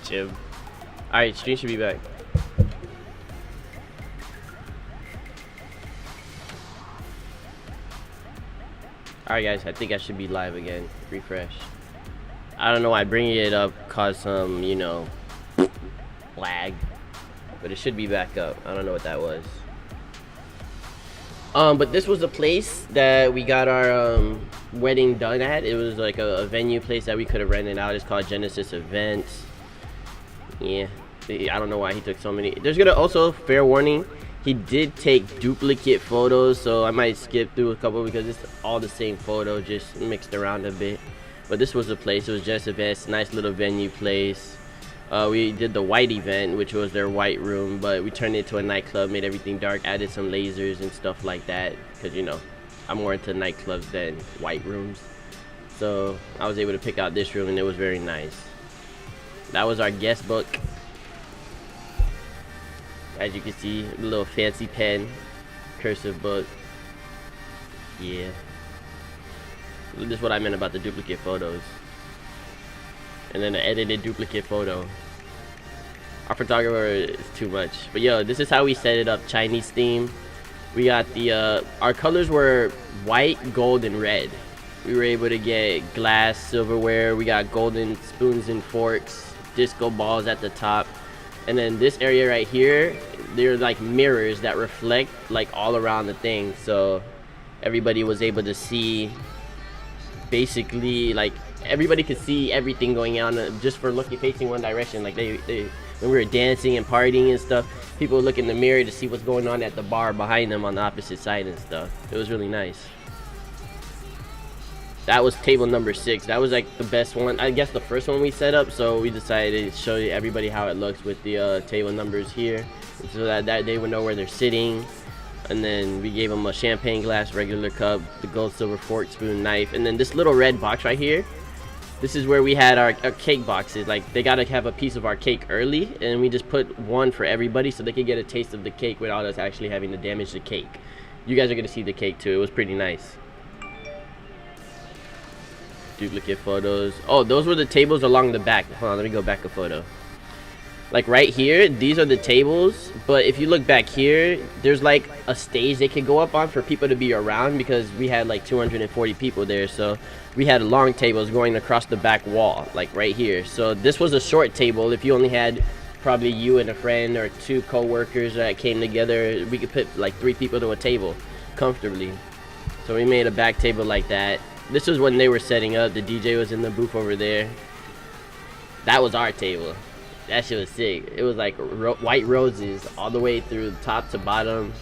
Jim. Alright, stream should be back. Alright guys, I think I should be live again. Refresh. I don't know why bringing it up caused some, you know, lag. But it should be back up. I don't know what that was. But this was the place that we got our wedding done at. It was like a venue place that we could have rented out. It's called Genesis Events. Yeah, I don't know why he took so many. There's gonna also, fair warning, he did take duplicate photos, so I might skip through a couple because it's all the same photo, just mixed around a bit. But this was the place. It was Genesis Events, nice little venue place. We did the white event, which was their white room, but we turned it into a nightclub, made everything dark, added some lasers and stuff like that, because, you know, I'm more into nightclubs than white rooms. So I was able to pick out this room, and it was very nice. That was our guest book. As you can see, a little fancy pen, cursive book. Yeah. This is what I meant about the duplicate photos. And then an edited duplicate photo. Our photographer is too much. But yo, this is how we set it up, Chinese theme. We got the, our colors were white, gold, and red. We were able to get glass, silverware. We got golden spoons and forks, disco balls at the top. And then this area right here, they're like mirrors that reflect like all around the thing. So everybody was able to see, basically, like, everybody could see everything going on just for looking, facing one direction. Like they when we were dancing and partying and stuff, people would look in the mirror to see what's going on at the bar behind them on the opposite side and stuff. It was really nice. That was table number 6. That was like the best one. I guess the first one we set up, so we decided to show everybody how it looks with the table numbers here, so that they would know where they're sitting. And then we gave them a champagne glass, regular cup, the gold, silver, fork, spoon, knife, and then this little red box right here. This is where we had our cake boxes. Like, they gotta have a piece of our cake early, and we just put one for everybody so they could get a taste of the cake without us actually having to damage the cake. You guys are gonna see the cake too. It was pretty nice. Duplicate photos. Oh, those were the tables along the back. Hold on, let me go back a photo. Like right here, these are the tables, but if you look back here, there's like a stage they could go up on for people to be around, because we had like 240 people there, so we had long tables going across the back wall, like right here. So this was a short table. If you only had probably you and a friend or 2 co-workers that came together, we could put like 3 people to a table comfortably. So we made a back table like that. This was when they were setting up. The DJ was in the booth over there. That was our table. That shit was sick. It was like white roses all the way through top to bottom,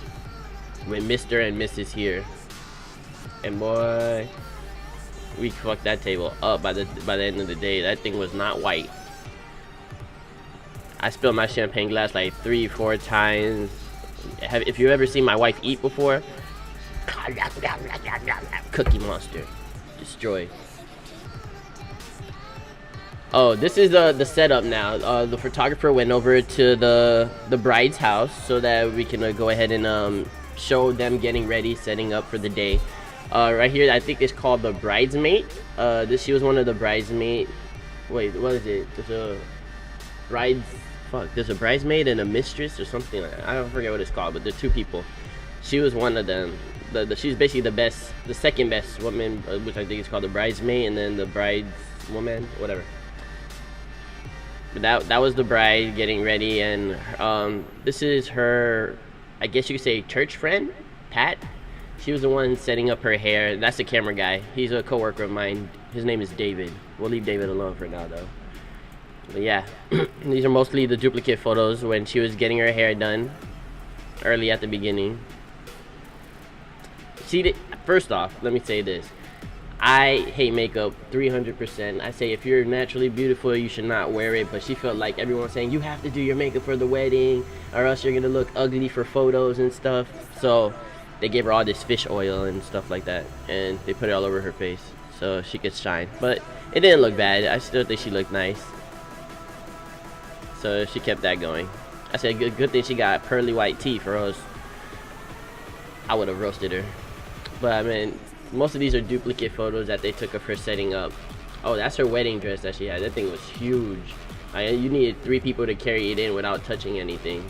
with Mr. and Mrs. here. And boy, we fucked that table up by the end of the day. That thing was not white. I spilled my champagne glass like 3-4 times. If you've ever seen my wife eat before, Cookie Monster, destroyed. Oh, this is the setup now. The photographer went over to the bride's house so that we can go ahead and show them getting ready, setting up for the day. Right here, I think it's called the bridesmaid. She was one of the bridesmaid. Wait, what is it? There's a there's a bridesmaid and a mistress or something like that. I don't forget what it's called, but they're 2 people. She was one of them. She's basically the second best woman, which I think is called the bridesmaid, and then the brideswoman, whatever. But that was the bride getting ready, and this is her, I guess you could say, church friend, Pat. She was the one setting up her hair. That's the camera guy. He's a co-worker of mine. His name is David. We'll leave David alone for now, though. But yeah, these are mostly the duplicate photos when she was getting her hair done early at the beginning. See, first off, let me say this. I hate makeup 300%. I say if you're naturally beautiful, you should not wear it. But she felt like everyone was saying, you have to do your makeup for the wedding, or else you're going to look ugly for photos and stuff. So they gave her all this fish oil and stuff like that, and they put it all over her face so she could shine. But it didn't look bad. I still think she looked nice. So she kept that going. I said, good thing she got pearly white teeth, or else I would have roasted her. But I mean, most of these are duplicate photos that they took of her setting up. Oh, that's her wedding dress that she had. That thing was huge. You needed 3 people to carry it in without touching anything,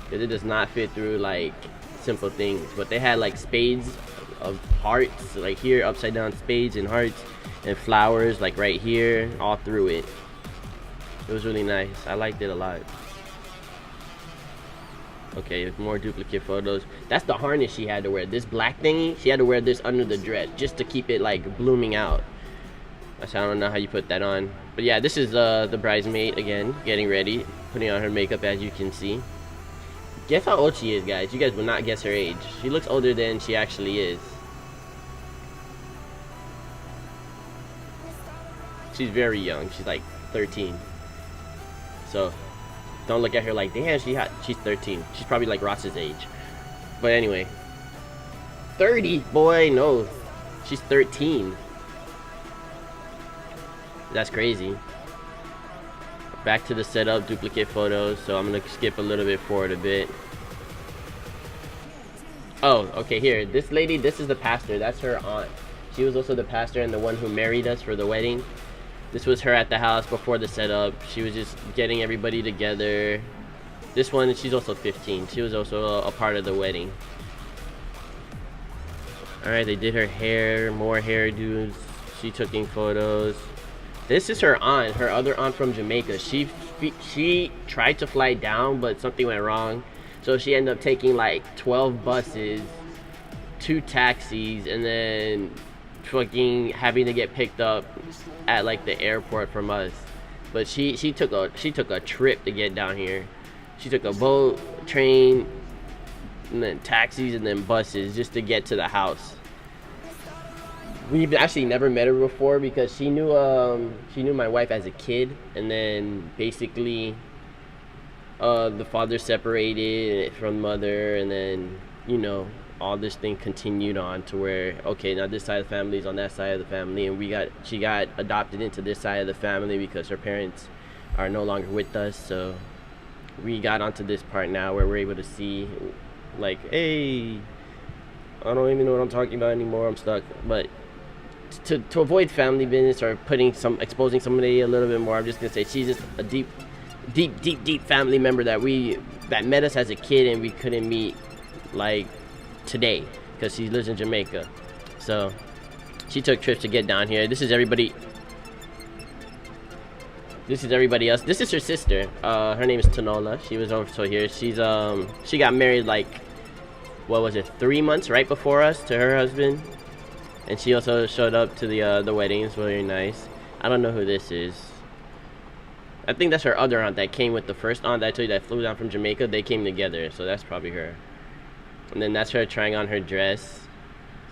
because it does not fit through like simple things. But they had like spades of hearts, like here, upside down spades and hearts, and flowers like right here, all through it. It was really nice. I liked it a lot. Okay, more duplicate photos. That's the harness she had to wear. This black thingy, she had to wear this under the dress just to keep it like blooming out. I don't know how you put that on. But yeah, this is the bridesmaid again, getting ready, putting on her makeup, as you can see. Guess how old she is, guys. You guys will not guess her age. She looks older than she actually is. She's very young. She's like 13. So don't look at her like, damn, she's 13. She's probably like Ross's age. But anyway, 30, boy, no. She's 13. That's crazy. Back to the setup, duplicate photos. So I'm gonna skip a little bit forward a bit. Oh, okay, here. This lady, this is the pastor. That's her aunt. She was also the pastor and the one who married us for the wedding. This was her at the house before the setup. She was just getting everybody together. This one, she's also 15. She was also a part of the wedding. Alright, they did her hair, more hairdos. She taking photos. This is her aunt, her other aunt from Jamaica. She tried to fly down, but something went wrong. So she ended up taking like 12 buses, 2 taxis, and then fucking having to get picked up at like the airport from us. But she took a trip to get down here. She took a boat, train, and then taxis, and then buses just to get to the house. We've actually never met her before because she knew my wife as a kid, and then basically the father separated from mother, and then, you know, all this thing continued on to where, okay, now this side of the family is on that side of the family, and she got adopted into this side of the family because her parents are no longer with us. So we got onto this part now where we're able to see, like, hey, I don't even know what I'm talking about anymore, I'm stuck. But to avoid family business or exposing somebody a little bit more, I'm just gonna say she's just a deep family member that met us as a kid, and we couldn't meet like today because she lives in Jamaica. So she took trips to get down here. This is everybody else. This is her sister. Her name is Tanola. She was also here. She got married like, what was it, 3 months right before us to her husband, and she also showed up to the wedding. It's very nice. I don't know who this is. I think that's her other aunt that came with the first aunt that I told you that flew down from Jamaica. They came together, so that's probably her. And then that's her trying on her dress.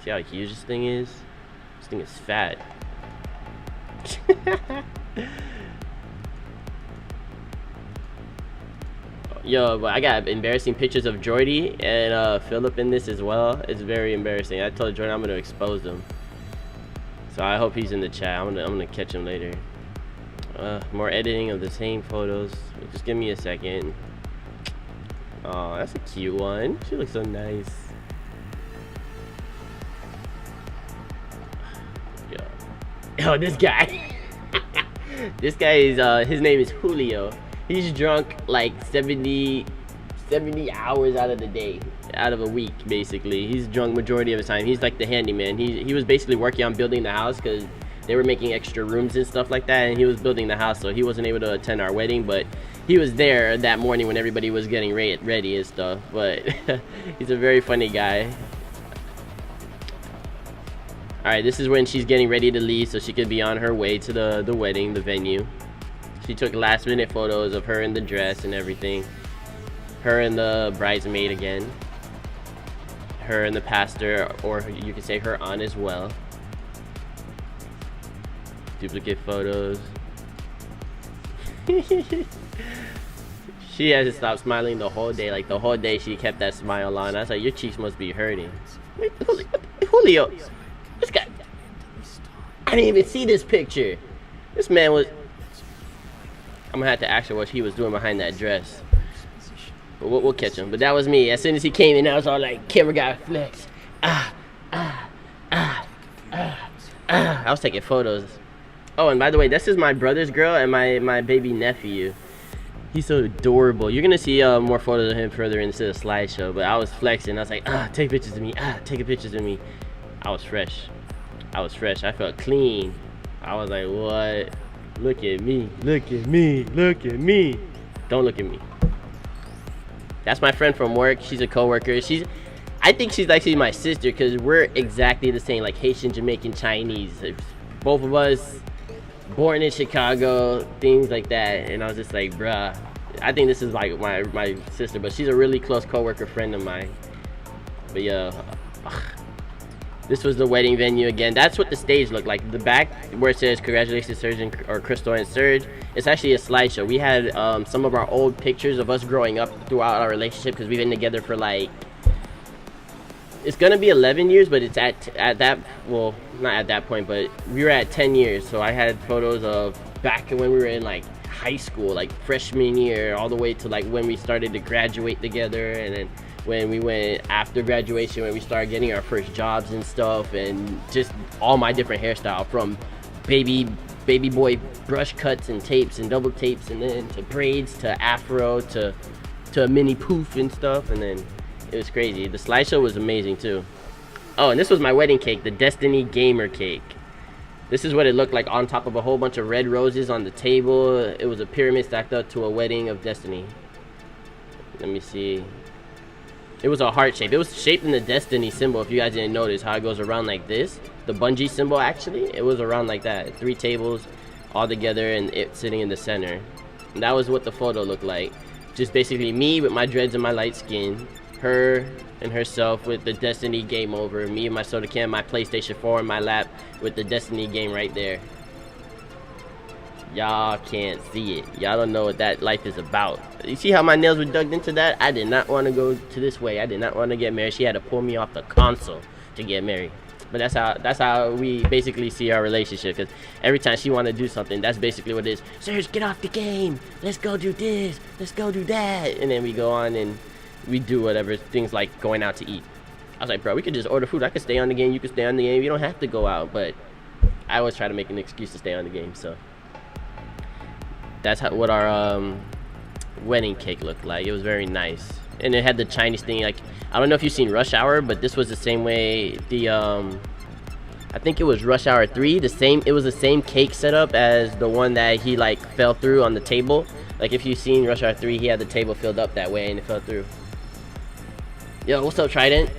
See how huge this thing is? This thing is fat. Yo, but I got embarrassing pictures of Jordy and Philip in this as well. It's very embarrassing. I told Jordan I'm gonna expose them. So I hope he's in the chat. I'm gonna catch him later. More editing of the same photos. Just give me a second. Oh, that's a cute one. She looks so nice. Yo, this guy. This guy is his name is Julio. He's drunk like 70 hours out of the day, out of a week basically. He's drunk majority of the time. He's like the handyman. He was basically working on building the house because they were making extra rooms and stuff like that, and he was building the house, so he wasn't able to attend our wedding, but he was there that morning when everybody was getting ready and stuff. But he's a very funny guy. Alright, this is when she's getting ready to leave so she could be on her way to the wedding, the venue. She took last minute photos of her in the dress and everything. Her and the bridesmaid again. Her and the pastor, or you could say her aunt as well. Duplicate photos. She hasn't stopped smiling the whole day. Like the whole day she kept that smile on. I was like, your cheeks must be hurting. Julio, this guy, I didn't even see this picture. This man was, I'm gonna have to ask her what he was doing behind that dress. But we'll catch him. But that was me. As soon as he came in, I was all like, camera guy flex. I was taking photos. Oh, and by the way, this is my brother's girl and my baby nephew. He's so adorable. You're gonna see more photos of him further into the slideshow, but I was flexing. I was like, take pictures of me. Take pictures of me. I was fresh. I felt clean. I was like, what? Look at me. Look at me. Look at me. Don't look at me. That's my friend from work. She's a coworker. I think she's actually my sister because we're exactly the same, like Haitian, Jamaican, Chinese. Both of us born in Chicago, things like that. And I was just like, bruh, I think this is like my sister, but she's a really close coworker friend of mine. But yeah, this was the wedding venue again. That's what the stage looked like. The back where it says congratulations Serge or Crystal and Serge, it's actually a slideshow. We had some of our old pictures of us growing up throughout our relationship because we've been together for like, it's gonna be 11 years, but it's at that, well, not at that point, but we were at 10 years. So I had photos of back when we were in like high school, like freshman year, all the way to like when we started to graduate together, and then when we went after graduation, when we started getting our first jobs and stuff, and just all my different hairstyle, from baby boy brush cuts and tapes and double tapes, and then to braids, to afro, to a mini poof and stuff, and then it was crazy. The slideshow was amazing too. Oh, and this was my wedding cake, the Destiny Gamer cake. This is what it looked like on top of a whole bunch of red roses on the table. It was a pyramid stacked up to a wedding of Destiny. Let me see. It was a heart shape. It was shaped in the Destiny symbol. If you guys didn't notice how it goes around like this, the Bungie symbol, actually, it was around like that. 3 tables all together and it sitting in the center. And that was what the photo looked like. Just basically me with my dreads and my light skin, her and herself with the Destiny game over, me and my soda can, my PlayStation 4 in my lap with the Destiny game right there. Y'all can't see it. Y'all don't know what that life is about. You see how my nails were dug into that? I did not want to go to this way. I did not want to get married. She had to pull me off the console to get married. But that's how we basically see our relationship. Because every time she want to do something, that's basically what it is. Serge, get off the game. Let's go do this. Let's go do that. And then we go on and we do whatever, things like going out to eat. I was like, bro, we could just order food. I could stay on the game. You could stay on the game. You don't have to go out. But I always try to make an excuse to stay on the game. So that's what our wedding cake looked like. It was very nice. And it had the Chinese thing. Like, I don't know if you've seen Rush Hour, but this was the same way. I think it was Rush Hour 3. It was the same cake setup as the one that he like fell through on the table. Like, if you've seen Rush Hour 3, he had the table filled up that way and it fell through. Yo, what's up, Trident?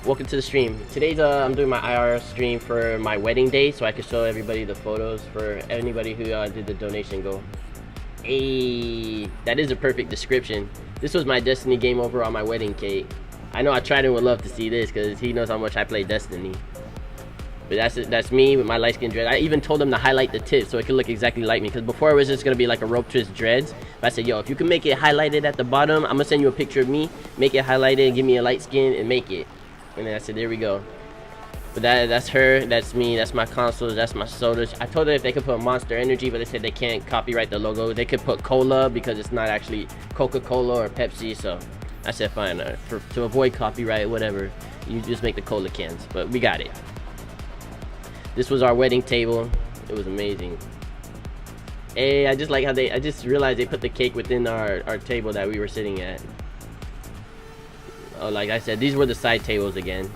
Welcome to the stream. Today's I'm doing my IR stream for my wedding day, so I can show everybody the photos for anybody who did the donation goal. Hey, that is a perfect description. This was my Destiny game over on my wedding cake. I know Trident would love to see this because he knows how much I play Destiny. But that's me with my light skin dread. I even told him to highlight the tips so it could look exactly like me, because before it was just gonna be like a rope twist dreads. But I said, yo, if you can make it highlighted at the bottom, I'm gonna send you a picture of me, make it highlighted and give me a light skin and make it. And then I said, there we go. But that's her, that's me, that's my consoles, that's my sodas. I told her if they could put Monster Energy, but they said they can't copyright the logo. They could put Cola because it's not actually Coca-Cola or Pepsi. So I said, fine, to avoid copyright, whatever, you just make the Cola cans. But we got it. This was our wedding table. It was amazing. Hey, I just like how I just realized they put the cake within our table that we were sitting at. Oh, like I said, these were the side tables again.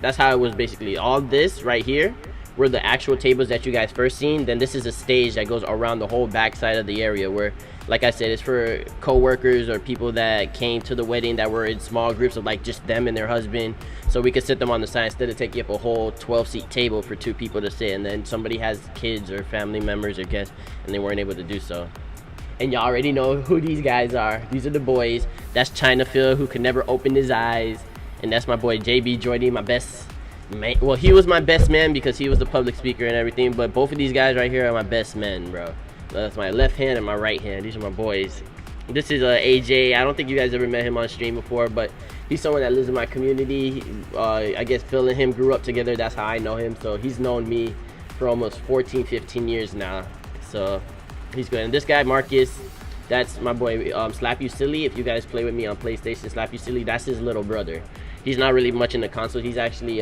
That's how it was basically. All this right here were the actual tables that you guys first seen. Then this is a stage that goes around the whole back side of the area where, like I said, it's for co-workers or people that came to the wedding that were in small groups of like just them and their husband. So we could sit them on the side instead of taking up a whole 12-seat table for 2 people to sit. And then somebody has kids or family members or guests and they weren't able to do so. And y'all already know who these guys are. These are the boys. That's China Phil, who could never open his eyes. And that's my boy JB Jordy, my best man. Well, he was my best man because he was the public speaker and everything. But both of these guys right here are my best men, bro. That's my left hand and my right hand. These are my boys. This is AJ. I don't think you guys ever met him on stream before, but he's someone that lives in my community. I guess Phil and him grew up together. That's how I know him. So he's known me for almost 14, 15 years now. So he's good. And this guy, Marcus, that's my boy, Slap You Silly. If you guys play with me on PlayStation, Slap You Silly, that's his little brother. He's not really much in the console. He's actually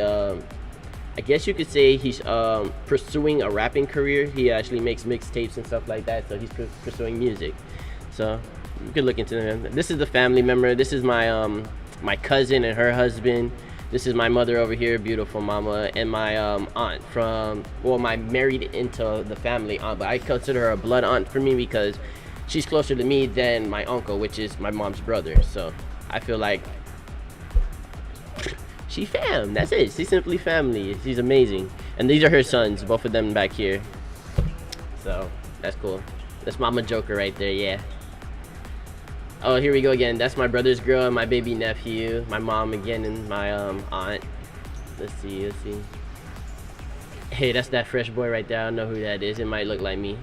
I guess you could say he's pursuing a rapping career. He actually makes mixtapes and stuff like that, so he's pursuing music. So you could look into him. This is the family member. This is my my cousin and her husband. This is my mother over here, beautiful mama, and my aunt from, well, my married into the family aunt, but I consider her a blood aunt for me because she's closer to me than my uncle, which is my mom's brother. So I feel like she fam. That's it. She's simply family. She's amazing. And these are her sons, both of them back here. So that's cool. That's Mama Joker right there. Yeah. Oh, here we go again. That's my brother's girl and my baby nephew. My mom again and my aunt. Let's see. Let's see. Hey, that's that fresh boy right there. I don't know who that is. It might look like me.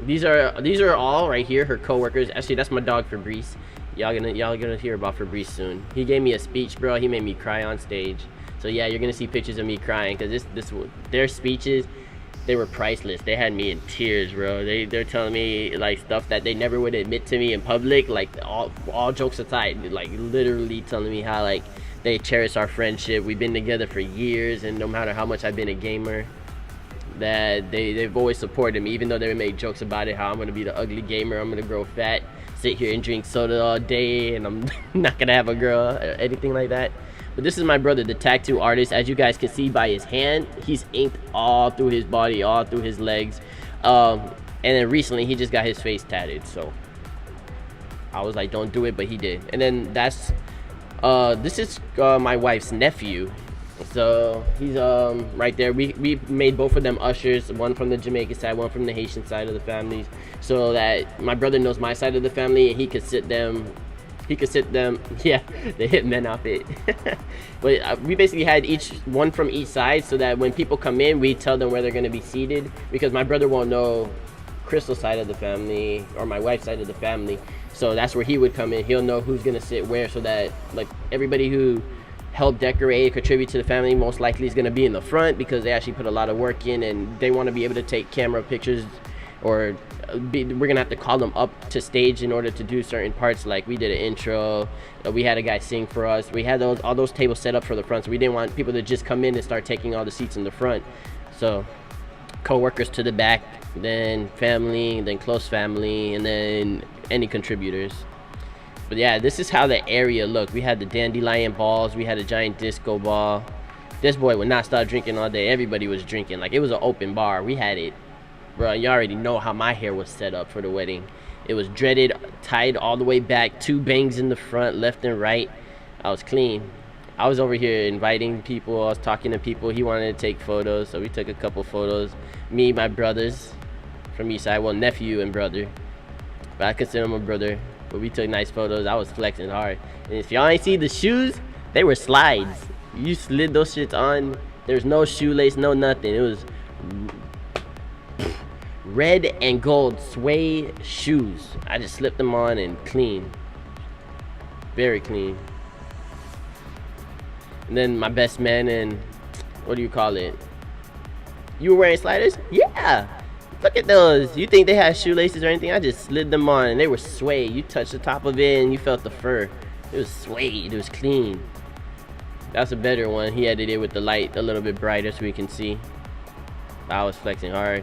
These are all right here. Her co-workers. Actually, that's my dog Fabrice. Y'all gonna hear about Fabrice soon. He gave me a speech, bro. He made me cry on stage. So yeah, you're gonna see pictures of me crying because their speeches, they were priceless. They had me in tears, bro. They're telling me like stuff that they never would admit to me in public. Like all jokes aside, like literally telling me how like they cherish our friendship. We've been together for years, and no matter how much I've been a gamer, that they've always supported me, even though they made jokes about it, how I'm gonna be the ugly gamer, I'm gonna grow fat, sit here and drink soda all day, and I'm not gonna have a girl or anything like that. But this is my brother, the tattoo artist. As you guys can see by his hand, he's inked all through his body, all through his legs. And then recently he just got his face tatted, so I was like, don't do it, but he did. And then that's this is my wife's nephew. So he's right there. We made both of them ushers, one from the Jamaican side, one from the Haitian side of the families, so that my brother knows my side of the family and he could sit them, yeah, the hitman outfit. But we basically had each one from each side, so that when people come in, we tell them where they're going to be seated, because my brother won't know Crystal's side of the family or my wife's side of the family. So that's where he would come in. He'll know who's going to sit where, so that like everybody who help decorate, contribute to the family, most likely is going to be in the front, because they actually put a lot of work in and they want to be able to take camera pictures, or we're going to have to call them up to stage in order to do certain parts. Like we did an intro, we had a guy sing for us, we had all those tables set up for the front, so we didn't want people to just come in and start taking all the seats in the front. So co-workers to the back, then family, then close family, and then any contributors. But yeah, this is how the area looked. We had the dandelion balls, we had a giant disco ball. This boy would not stop drinking all day. Everybody was drinking. Like, it was an open bar. We had it. Bro, you already know how my hair was set up for the wedding. It was dreaded, tied all the way back, 2 bangs in the front, left and right. I was clean. I was over here inviting people. I was talking to people. He wanted to take photos, so we took a couple photos. Me, my brothers from each side. Well, nephew and brother. But I consider him a brother. But we took nice photos. I was flexing hard. And if y'all ain't see the shoes, they were slides. You slid those shits on. There's no shoelace, no nothing. It was red and gold suede shoes. I just slipped them on and clean. Very clean. And then my best man and, what do you call it? You were wearing sliders? Yeah. Look at those. You think they had shoelaces or anything? I just slid them on and they were suede. You touched the top of it and you felt the fur. It was suede. It was clean. That's a better one. He edited it with the light a little bit brighter so we can see. I was flexing hard.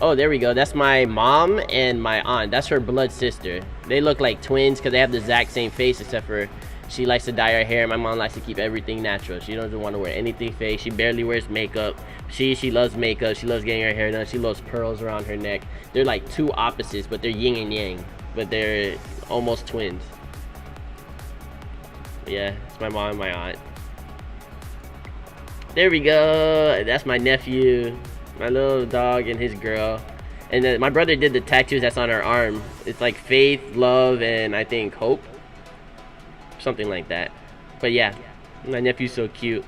Oh, there we go. That's my mom and my aunt. That's her blood sister. They look like twins because they have the exact same face, except for she likes to dye her hair. My mom likes to keep everything natural. She doesn't want to wear anything fake. She barely wears makeup. She loves makeup. She loves getting her hair done. She loves pearls around her neck. They're like two opposites, but they're yin and yang. But they're almost twins. Yeah, it's my mom and my aunt. There we go. That's my nephew, my little dog, and his girl. And then my brother did the tattoos that's on her arm. It's like faith, love, and I think hope. Something like that. But yeah, my nephew's so cute.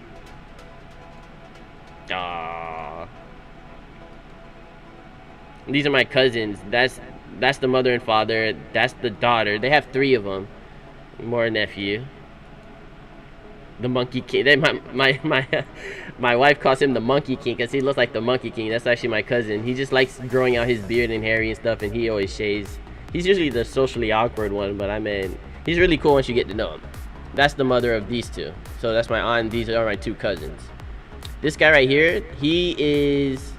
Aww. These are my cousins. That's the mother and father. That's the daughter. They have 3 of them. More nephew. The Monkey King. My wife calls him the Monkey King because he looks like the Monkey King. That's actually my cousin. He just likes growing out his beard and hairy and stuff, and he always shaves. He's usually the socially awkward one, but I mean, he's really cool once you get to know him. That's the mother of these 2. So that's my aunt. These are my 2 cousins. This guy right here, he is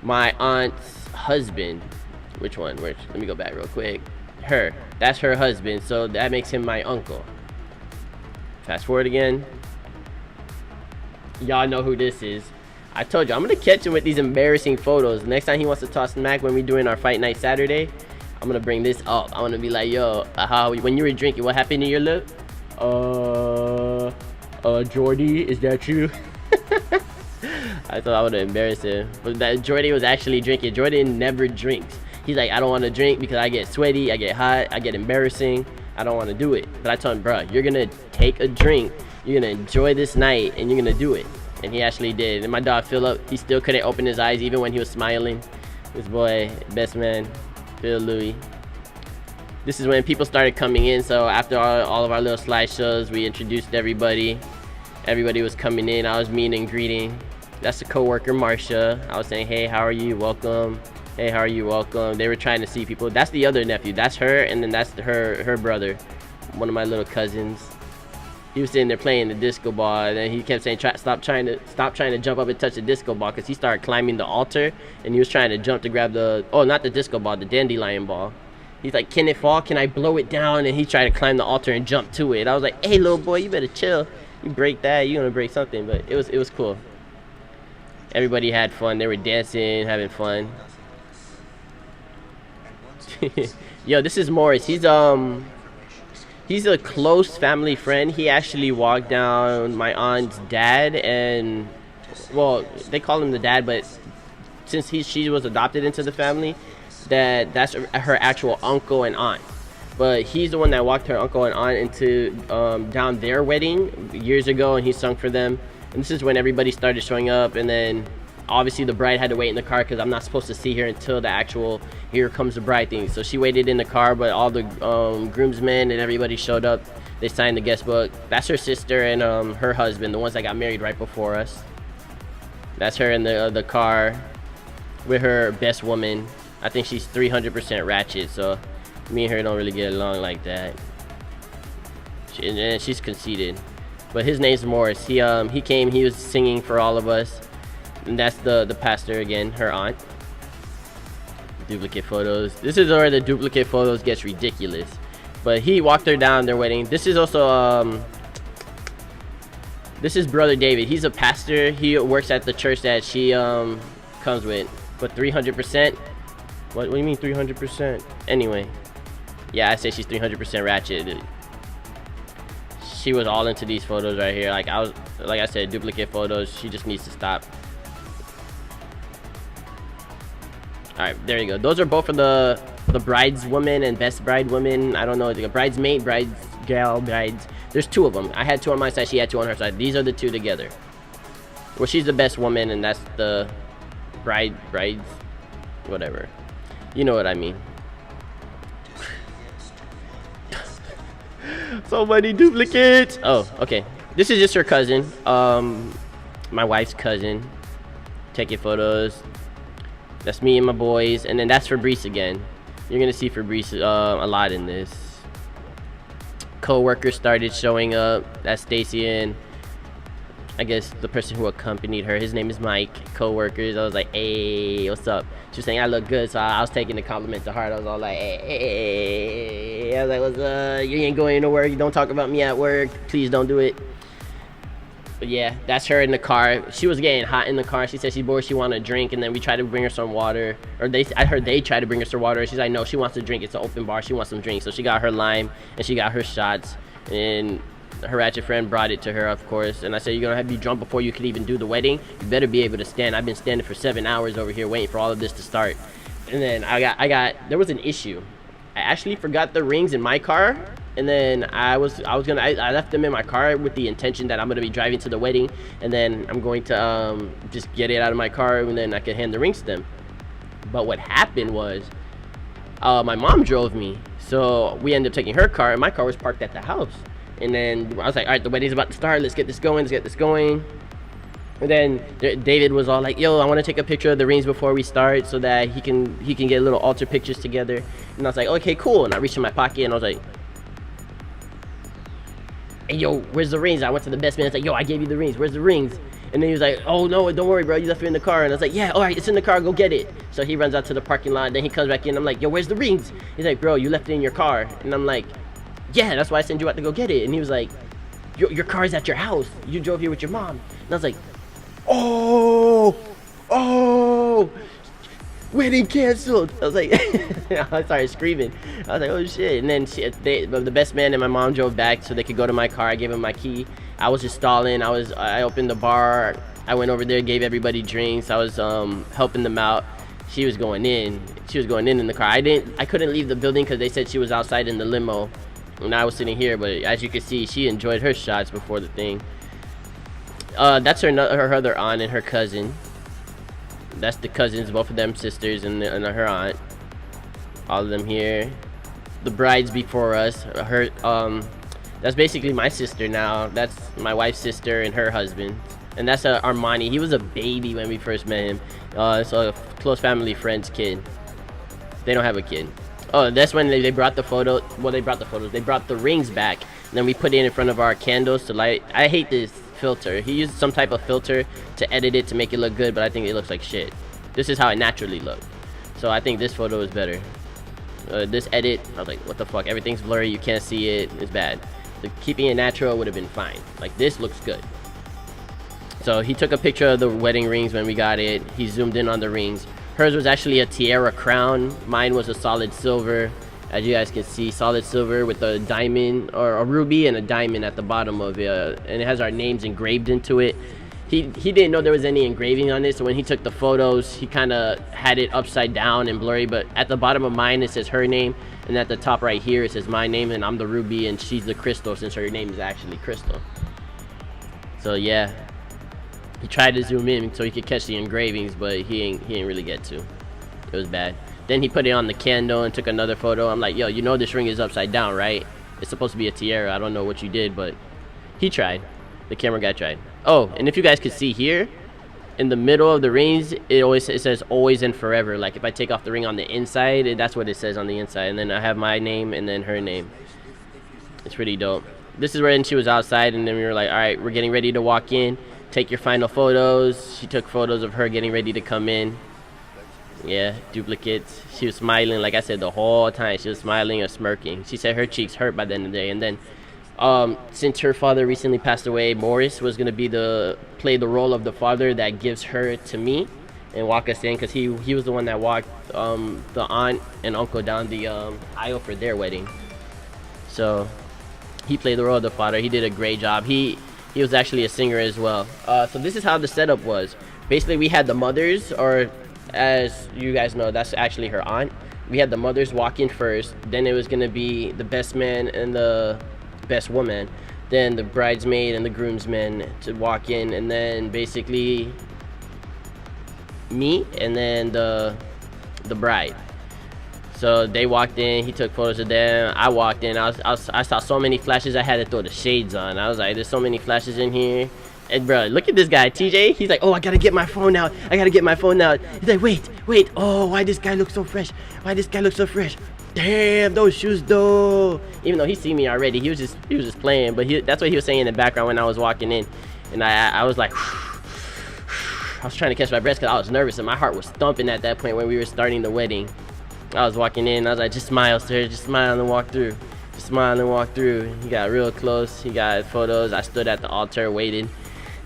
my aunt's husband. Which one? Let me go back real quick. Her. That's her husband, so that makes him my uncle. Fast forward again. Y'all know who this is. I told you, I'm gonna catch him with these embarrassing photos. Next time he wants to talk smack when we doing our fight night Saturday, I'm gonna bring this up. I'm gonna be like, yo, when you were drinking, what happened to your lip? Jordy, is that you? I thought I would embarrass him, but that Jordy was actually drinking. Jordan never drinks. He's like, I don't want to drink because I get sweaty, I get hot, I get embarrassing. I don't want to do it. But I told him, bro, you're gonna take a drink, you're gonna enjoy this night, and you're gonna do it. And he actually did. And my dog Philip, he still couldn't open his eyes even when he was smiling. This boy, best man, Phil Louis. This is when people started coming in. So after all of our little slideshows, we introduced everybody. Everybody was coming in. I was meeting and greeting. That's the coworker Marsha. I was saying, hey, how are you? Welcome. Hey, how are you? Welcome. They were trying to see people. That's the other nephew. That's her, and then that's her brother, one of my little cousins. He was sitting there playing the disco ball, and then he kept saying, stop trying to jump up and touch the disco ball, because he started climbing the altar, and he was trying to jump to grab the, oh, not the disco ball, the dandelion ball. He's like, can it fall? Can I blow it down? And he tried to climb the altar and jump to it. I was like, hey, little boy, you better chill. You break that, you're gonna break something. But it was cool. Everybody had fun. They were dancing, having fun. Yo, this is Morris. He's a close family friend. He actually walked down my aunt's dad, and well, they call him the dad, but since she was adopted into the family, that's her actual uncle and aunt. But he's the one that walked her uncle and aunt into down their wedding years ago, and he sung for them. And this is when everybody started showing up, and then obviously the bride had to wait in the car because I'm not supposed to see her until the actual here comes the bride thing. So she waited in the car, but all the groomsmen and everybody showed up. They signed the guest book. That's her sister and her husband, the ones that got married right before us. That's her in the car with her best woman. I think she's 300% ratchet, so me and her don't really get along like that. And she's conceited. But his name's Morris. He came, he was singing for all of us. And that's the pastor again, her aunt. Duplicate photos. This is where the duplicate photos gets ridiculous. But he walked her down their wedding. This is also this is brother David. He's a pastor. He works at the church that she comes with. But 300%. What do you mean 300%? Anyway, yeah, I say she's 300% ratchet. She was all into these photos right here. Like I said, duplicate photos. She just needs to stop. All right, there you go. Those are both of the brideswoman and best bride woman. I don't know, the bridesmaid, brides, gal, brides. There's two of them. I had two on my side. She had two on her side. These are the two together. Well, she's the best woman, and that's the brides, whatever. You know what I mean. So many duplicates. Oh, okay. This is just her cousin. My wife's cousin. Taking photos. That's me and my boys, and then that's Fabrice again. You're gonna see Fabrice a lot in this. Co-workers started showing up. That's Stacy and I guess the person who accompanied her. His name is Mike. Co-workers. I was like, hey, what's up? She was saying I look good, so I was taking the compliment to heart. I was all like, hey. I was like, what's up? You ain't going to work. You don't talk about me at work. Please don't do it. But yeah, that's her in the car. She was getting hot in the car. She said she's bored, she wanted a drink, and then we tried to bring her some water. Or I heard they tried to bring her some water. She's like, no, she wants to drink. It's an open bar. She wants some drinks. So she got her lime and she got her shots. And her ratchet friend brought it to her, of course. And I said, you're gonna have to be drunk before you can even do the wedding. You better be able to stand. I've been standing for 7 hours over here waiting for all of this to start. And then there was an issue. I actually forgot the rings in my car. And then I left them in my car with the intention that I'm gonna be driving to the wedding, and then I'm going to just get it out of my car, and then I can hand the rings to them. But what happened was, my mom drove me, so we ended up taking her car, and my car was parked at the house. And then I was like, all right, the wedding's about to start. Let's get this going. And then David was all like, yo, I want to take a picture of the rings before we start so that he can get little altar pictures together. And I was like, okay, cool. And I reached in my pocket and I was like, hey, yo, where's the rings? I went to the best man. I was like, yo, I gave you the rings. Where's the rings? And then he was like, oh no, don't worry, bro, you left it in the car. And I was like, yeah, all right, it's in the car, go get it. So he runs out to the parking lot, then he comes back in. I'm like, yo, where's the rings? He's like, bro, you left it in your car. And I'm like, yeah, that's why I sent you out to go get it. And he was like, your car's at your house, you drove here with your mom. And I was like, oh, wedding canceled. I was like, I started screaming. I was like, oh shit. And then the best man and my mom drove back so they could go to my car. I gave him my key. I was just stalling. I opened the bar. I went over there, gave everybody drinks. I was helping them out. She was going in. She was going in the car. I couldn't leave the building because they said she was outside in the limo, and I was sitting here. But as you can see, she enjoyed her shots before the thing. That's her other aunt and her cousin. That's the cousins, both of them sisters, and her aunt. All of them here. The brides before us. That's basically my sister now. That's my wife's sister and her husband. And that's Armani. He was a baby when we first met him. It's a close family friend's kid. They don't have a kid. Oh, that's when they brought the photo. Well, they brought the photos. They brought the rings back. And then we put it in front of our candles to light. I hate this filter. He used some type of filter to edit it to make it look good, but I think it looks like shit. This is how it naturally looked. So I think this photo is better. This edit, I was like, what the fuck? Everything's blurry. You can't see it. It's bad. Keeping it natural would have been fine. Like, this looks good. So he took a picture of the wedding rings when we got it. He zoomed in on the rings. Hers was actually a tiara crown. Mine was a solid silver. As you guys can see, solid silver with a diamond, or a ruby and a diamond at the bottom of it. And it has our names engraved into it. He didn't know there was any engraving on it, so when he took the photos, he kind of had it upside down and blurry. But at the bottom of mine, it says her name. And at the top right here, it says my name, and I'm the ruby, and she's the crystal, since her name is actually Crystal. So yeah. He tried to zoom in so he could catch the engravings, but he ain't really get to. It was bad. Then he put it on the candle and took another photo. I'm like, yo, you know this ring is upside down, right? It's supposed to be a tiara. I don't know what you did, but he tried. The camera guy tried. Oh, and if you guys could see here, in the middle of the rings, it says always and forever. Like if I take off the ring on the inside, that's what it says on the inside. And then I have my name and then her name. It's pretty dope. This is when she was outside, and then we were like, all right, we're getting ready to walk in. Take your final photos. She took photos of her getting ready to come in. Yeah, duplicates. She was smiling, like I said, the whole time. She was smiling or smirking. She said her cheeks hurt by the end of the day. And then since her father recently passed away, Morris was going to play the role of the father that gives her to me and walk us in, because he was the one that walked the aunt and uncle down the aisle for their wedding. So he played the role of the father. He did a great job. He was actually a singer as well. So this is how the setup was. Basically, we had the mothers, or as you guys know, that's actually her aunt. We had the mothers walk in first. Then it was going to be the best man and the best woman. Then the bridesmaid and the groomsmen to walk in. And then basically me and then the bride. So they walked in, he took photos of them. I walked in, I saw so many flashes, I had to throw the shades on. I was like, there's so many flashes in here. And bro, look at this guy, TJ. He's like, oh, I gotta get my phone out. He's like, wait. Oh, why this guy looks so fresh? Damn, those shoes though. Even though he see me already, he was just playing. But that's what he was saying in the background when I was walking in. And I was like, I was trying to catch my breath because I was nervous and my heart was thumping at that point when we were starting the wedding. I was walking in, I was like, just smile, sir, just smile and walk through. He got real close, he got photos. I stood at the altar, waited,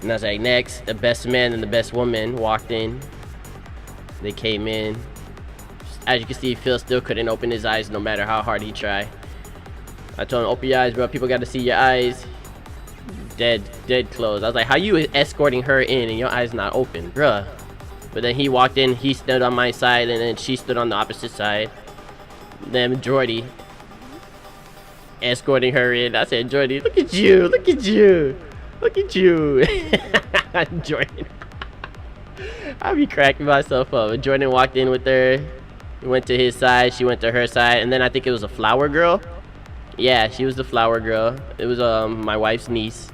and I was like, next, the best man and the best woman walked in. They came in. As you can see, Phil still couldn't open his eyes no matter how hard he tried. I told him, open your eyes, bro, people got to see your eyes. Dead closed. I was like, how you escorting her in and your eyes not open, bruh? But then he walked in, he stood on my side, and then she stood on the opposite side. Then Jordy escorting her in. I said, Jordy, look at you. Jordan. I be cracking myself up. Jordan walked in with her. He went to his side, she went to her side, and then I think it was a flower girl. Yeah, she was the flower girl. It was my wife's niece.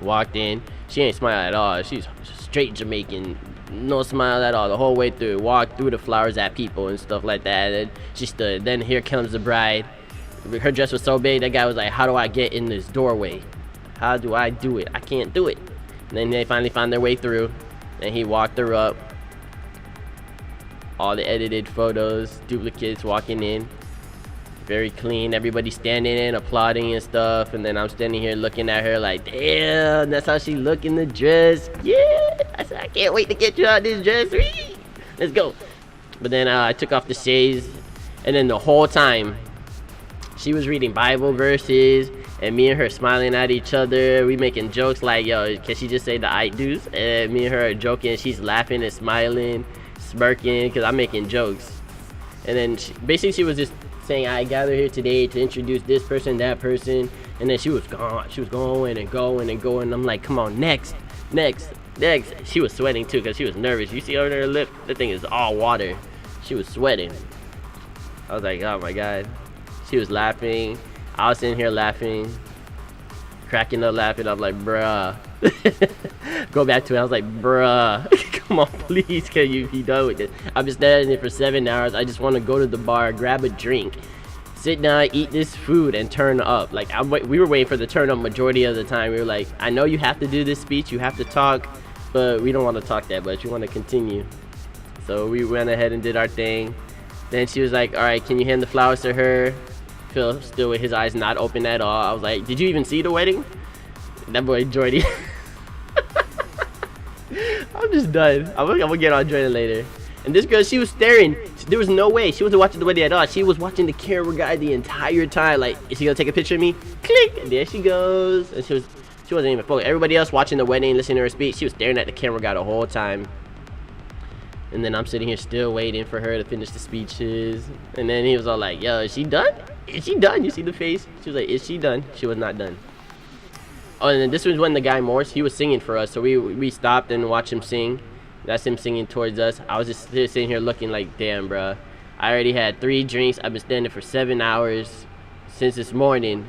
Walked in. She ain't smile at all. She's straight Jamaican. No smile at all the whole way through. Walked through the flowers at people and stuff like that. And she stood. Then here comes the bride. Her dress was so big, that guy was like, how do I get in this doorway? How do I do it? I can't do it. And then they finally found their way through, and he walked her up. All the edited photos, duplicates walking in, very clean. Everybody standing in, applauding and stuff. And then I'm standing here looking at her like, damn, that's how she look in the dress. Yeah, I said, I can't wait to get you out this dress. Whee! Let's go. But then I took off the shades, and then the whole time she was reading Bible verses, and me and her smiling at each other. We making jokes like, yo, can she just say the I do's? And me and her are joking. She's laughing and smiling, smirking, because I'm making jokes. And then basically she was just saying, I gather here today to introduce this person, that person. And then she was gone. She was going and going and going. I'm like, come on, next. She was sweating too because she was nervous. You see over her lip? That thing is all water. She was sweating. I was like, oh my God. She was laughing. I was sitting here laughing, cracking up laughing. I'm like, bruh. Go back to it. I was like, bruh, come on, please, can you be done with this? I've been standing there for 7 hours. I just want to go to the bar, grab a drink, sit down, eat this food, and turn up. Like, we were waiting for the turn up majority of the time. We were like, I know you have to do this speech, you have to talk, but we don't want to talk that much. We want to continue. So we went ahead and did our thing. Then she was like, all right, can you hand the flowers to her? Phil still with his eyes not open at all. I was like, did you even see the wedding? That boy Jordy. I'm just done. I'm gonna get on Jordan later. And this girl, she was staring. There was no way she wasn't watching the wedding at all. She was watching the camera guy the entire time. Like, is she gonna take a picture of me? Click, and there she goes. And she wasn't even focused. Everybody else watching the wedding, listening to her speech, she was staring at the camera guy the whole time. And then I'm sitting here still waiting for her to finish the speeches. And then he was all like, yo, is she done? Is she done? You see the face? She was like, is she done? She was not done. Oh, and then this was when the guy Morse, he was singing for us. So we stopped and watched him sing. That's him singing towards us. I was just sitting here looking like, damn, bro. I already had 3 drinks. I've been standing for 7 hours since this morning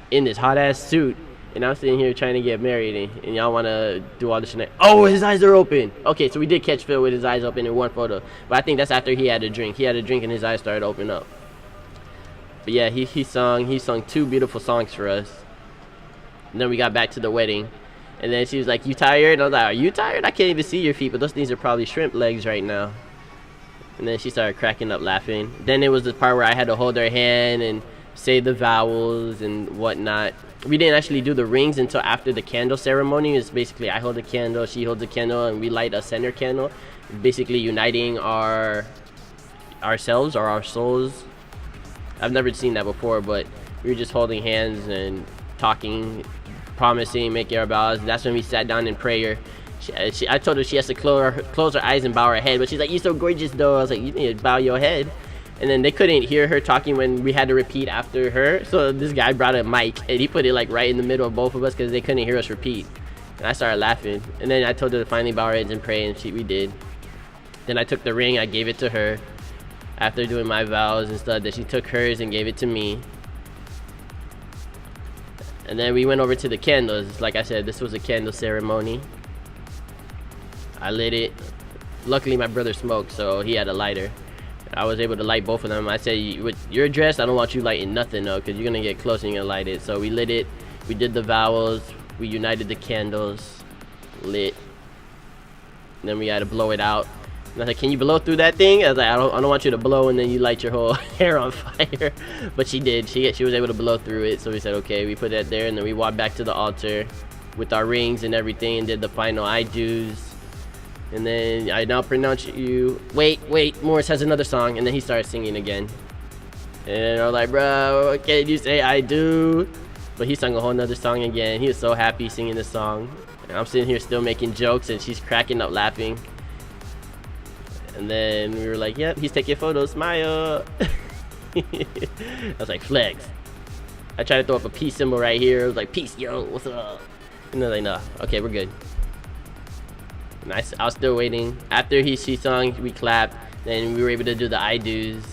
in this hot-ass suit. And I'm sitting here trying to get married, and y'all want to do all this shit. Oh, his eyes are open. Okay, so we did catch Phil with his eyes open in one photo. But I think that's after he had a drink. He had a drink and his eyes started to open up. But yeah, he sung 2 beautiful songs for us. And then we got back to the wedding. And then she was like, you tired? And I was like, are you tired? I can't even see your feet, but those things are probably shrimp legs right now. And then she started cracking up laughing. Then it was the part where I had to hold her hand and say the vowels and whatnot. We didn't actually do the rings until after the candle ceremony. It's basically I hold a candle, she holds a candle, and we light a center candle, basically uniting ourselves or our souls. I've never seen that before, but we were just holding hands and talking, promising, making our vows. That's when we sat down in prayer. I told her she has to close her eyes and bow her head, but she's like, you're so gorgeous though. I was like, you need to bow your head. And then they couldn't hear her talking when we had to repeat after her. So this guy brought a mic and he put it like right in the middle of both of us because they couldn't hear us repeat. And I started laughing. And then I told her to finally bow her heads and pray, and we did. Then I took the ring, I gave it to her after doing my vows and stuff. Then she took hers and gave it to me. And then we went over to the candles. Like I said, this was a candle ceremony. I lit it. Luckily my brother smoked, so he had a lighter. I was able to light both of them. I said, with your dress, I don't want you lighting nothing though, because you're gonna get close and you're gonna light it. So we lit it, we did the vows, we united the candles, lit, and then we had to blow it out. And I was like, can you blow through that thing? I was like, I don't want you to blow and then you light your whole hair on fire. But she did. She was able to blow through it. So we said, okay, we put that there, and then we walked back to the altar with our rings and everything and did the final I do's. And then I now pronounce you. Wait, Morris has another song. And then he started singing again. And I was like, bro, what can you say I do? But he sung a whole nother song again. He was so happy singing this song. And I'm sitting here still making jokes, and she's cracking up laughing. And then we were like, yep, he's taking photos, smile. I was like, flex. I tried to throw up a peace symbol right here. I was like, peace, yo, what's up? And they're like, no, okay, we're good. And I was still waiting. After she sung, we clapped. Then we were able to do the I do's.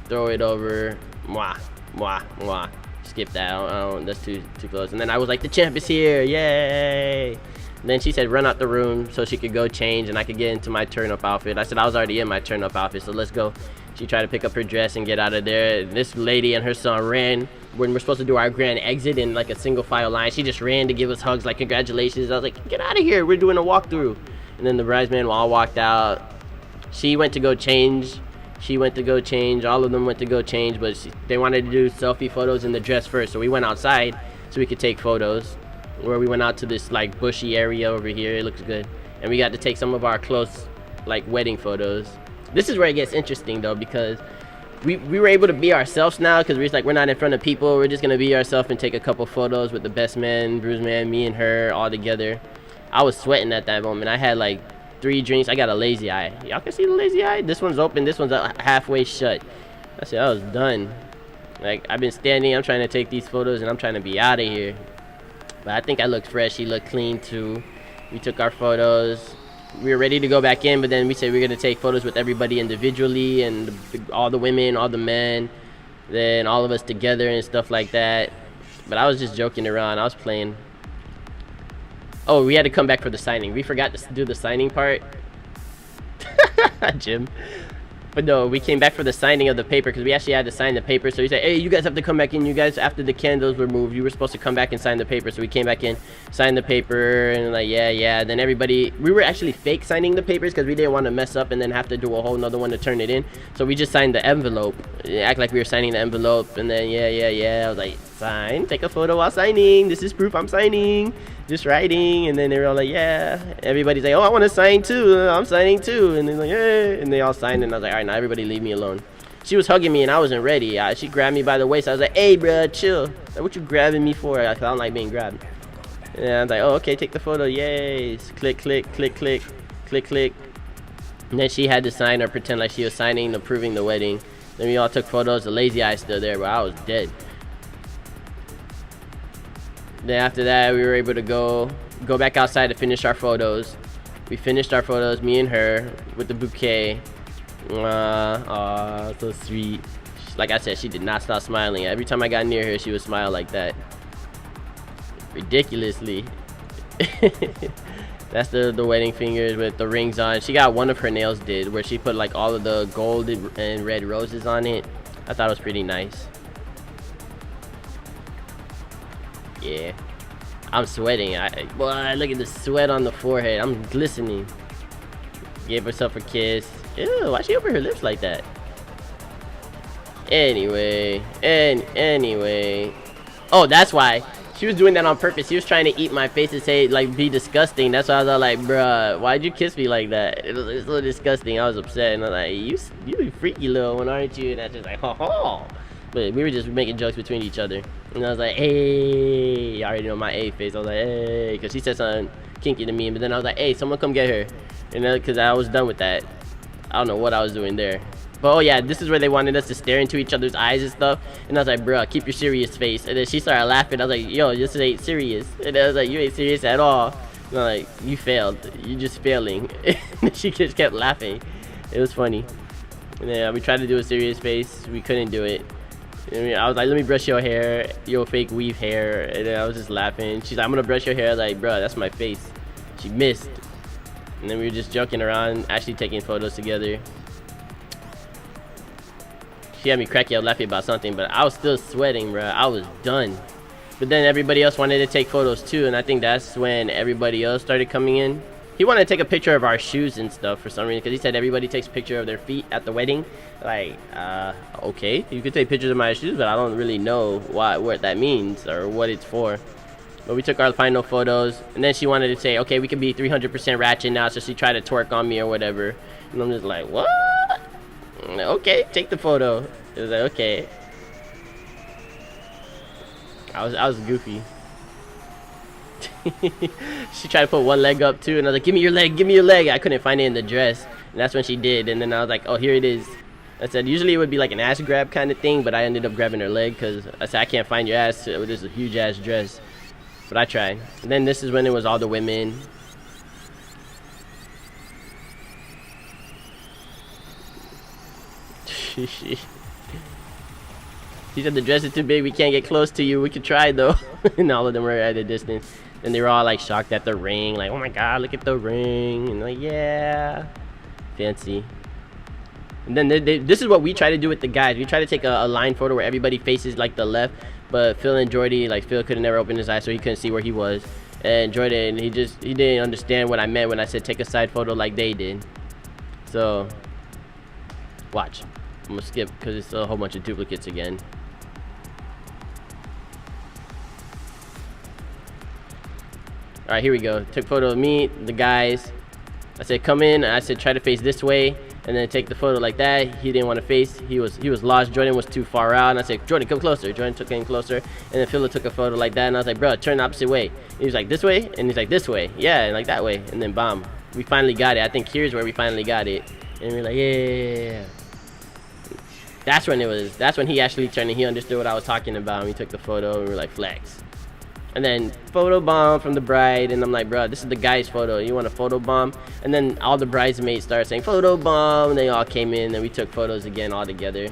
Throw it over. Mwah, mwah, mwah. Skip that. That's too close. And then I was like, the champ is here. Yay. And then she said, run out the room so she could go change and I could get into my turn-up outfit. I said, I was already in my turn-up outfit, so let's go. She tried to pick up her dress and get out of there. And this lady and her son ran when we're supposed to do our grand exit in like a single file line. She just ran to give us hugs, like congratulations. I was like, get out of here, we're doing a walkthrough. And then the bridesmen all walked out. She went to go change. All of them went to go change, but they wanted to do selfie photos in the dress first. So we went outside so we could take photos. Where we went out to this like bushy area over here. It looks good. And we got to take some of our close like wedding photos. This is where it gets interesting though, because we were able to be ourselves now, because we're not in front of people. We're just gonna be ourselves and take a couple photos with the best man, Bruise Man, me and her all together. I was sweating at that moment. I had like 3 drinks. I got a lazy eye. Y'all can see the lazy eye? This one's open, this one's halfway shut. I said I was done. Like, I've been standing, I'm trying to take these photos and I'm trying to be out of here. But I think I looked fresh. She looked clean too. We took our photos. We were ready to go back in, but then we said we were going to take photos with everybody individually, and all the women, all the men, then all of us together and stuff like that. But I was just joking around. I was playing. Oh, we had to come back for the signing. We forgot to do the signing part. Jim. But no, we came back for the signing of the paper, because we actually had to sign the paper. So he said, hey, you guys have to come back in. You guys, after the candles were moved, you were supposed to come back and sign the paper. So we came back in, signed the paper, and like, yeah. Then everybody, we were actually fake signing the papers because we didn't want to mess up and then have to do a whole nother one to turn it in. So we just signed the envelope. Act like we were signing the envelope. And then, yeah. I was like, sign, take a photo while signing. This is proof I'm signing. Just writing. And then they were all like, yeah. Everybody's like, oh, I want to sign too. I'm signing too. And they're like, hey. And they all signed. And I was like, all right, now everybody leave me alone. She was hugging me and I wasn't ready. She grabbed me by the waist. I was like, hey, bro, chill. Like, what you grabbing me for? I don't like being grabbed. And I was like, oh, okay, take the photo. Yay. Click, click, click, click, click, click. And then she had to sign or pretend like she was signing, approving the wedding. Then we all took photos. The lazy eye still there, but I was dead. Then after that, we were able to go back outside to finish our photos. We finished our photos, me and her, with the bouquet. Aw, so sweet. Like I said, she did not stop smiling. Every time I got near her, she would smile like that. Ridiculously. That's the wedding fingers with the rings on. She got one of her nails did, where she put like all of the gold and red roses on it. I thought it was pretty nice. Yeah, I'm sweating. Boy, look at the sweat on the forehead. I'm glistening. Gave herself a kiss. Ew, why she open her lips like that? Anyway. Oh, that's why. She was doing that on purpose. She was trying to eat my face and say, like, be disgusting. That's why I was all like, bruh, why'd you kiss me like that? It was so disgusting. I was upset. And I was like, you freaky little one, aren't you? And I was just like, ho. But we were just making jokes between each other. And I was like, hey. I already know my A face. I was like, hey. Because she said something kinky to me. But then I was like, hey, someone come get her. And because I was done with that. I don't know what I was doing there. But oh yeah, this is where they wanted us to stare into each other's eyes and stuff. And I was like, bruh, keep your serious face. And then she started laughing. I was like, yo, this ain't serious. And I was like, you ain't serious at all. And I'm like, you failed. You just failing. And she just kept laughing. It was funny. And then we tried to do a serious face. We couldn't do it. And I was like, let me brush your hair, your fake weave hair. And then I was just laughing. She's like, I'm gonna brush your hair. I was like, bruh, that's my face. She missed. And then we were just joking around, actually taking photos together. She had me cracking up laughing about something, but I was still sweating, bro. I was done. But then everybody else wanted to take photos too, and I think that's when everybody else started coming in. He wanted to take a picture of our shoes and stuff for some reason, because he said everybody takes a picture of their feet at the wedding. Like, okay, you could take pictures of my shoes, but I don't really know what that means or what it's for. But we took our final photos, and then she wanted to say, okay, we can be 300% ratchet now, so she tried to twerk on me or whatever. And I'm just like, what? Okay, take the photo. It was like, okay. I was goofy. She tried to put one leg up too, and I was like, give me your leg. I couldn't find it in the dress, and that's when she did. And then I was like, oh, here it is. I said usually it would be like an ass grab kind of thing, but I ended up grabbing her leg because I said I can't find your ass with this huge ass dress. But I tried. And then this is when it was all the women. She said the dress is too big, we can't get close to you, we could try though. And all of them were at a distance. And they were all like shocked at the ring, like, oh my god, look at the ring. And like, yeah, fancy. And then this is what we try to do with the guys. We try to take a line photo where everybody faces like the left, but Phil and Jordy, like Phil could never open his eyes, so he couldn't see where he was. And Jordan, he didn't understand what I meant when I said take a side photo like they did. So watch. I'm gonna skip because it's a whole bunch of duplicates again. All right, here we go. Took photo of me, the guys. I said come in. I said try to face this way, and then take the photo like that. He didn't want to face. He was lost. Jordan was too far out, and I said Jordan, come closer. Jordan took in closer, and then Phil took a photo like that, and I was like, bro, turn the opposite way. And he was like this way, and he's like this way. Yeah, and like that way, and then bam, we finally got it. I think here's where we finally got it, and we're like yeah. That's when he actually turned and he understood what I was talking about, and we took the photo and we were like flex. And then photo bomb from the bride, and I'm like, bro, this is the guy's photo. You want a photo bomb? And then all the bridesmaids started saying photo bomb, and they all came in, and we took photos again all together.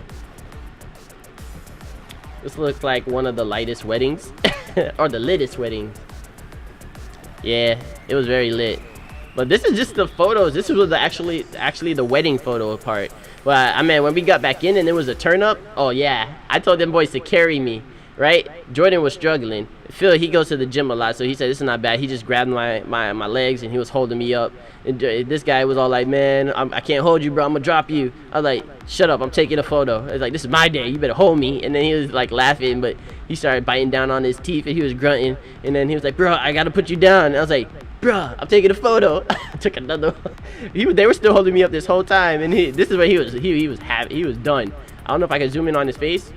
This looks like one of the lightest weddings, or the litest weddings. Yeah, it was very lit. But this is just the photos. This was actually the wedding photo part. But I mean, when we got back in and there was a turn up, oh yeah, I told them boys to carry me, right? Jordan was struggling. Phil, he goes to the gym a lot, so he said this is not bad. He just grabbed my legs and he was holding me up. And this guy was all like, man, I can't hold you, bro. I'm gonna drop you. I was like, shut up, I'm taking a photo. It's like, this is my day, you better hold me. And then he was like laughing, but he started biting down on his teeth and he was grunting. And then he was like, bro, I gotta put you down. And I was like, bruh, I'm taking a photo. I took another one. They were still holding me up this whole time, and this is where he was happy. He was done. I don't know if I can zoom in on his face,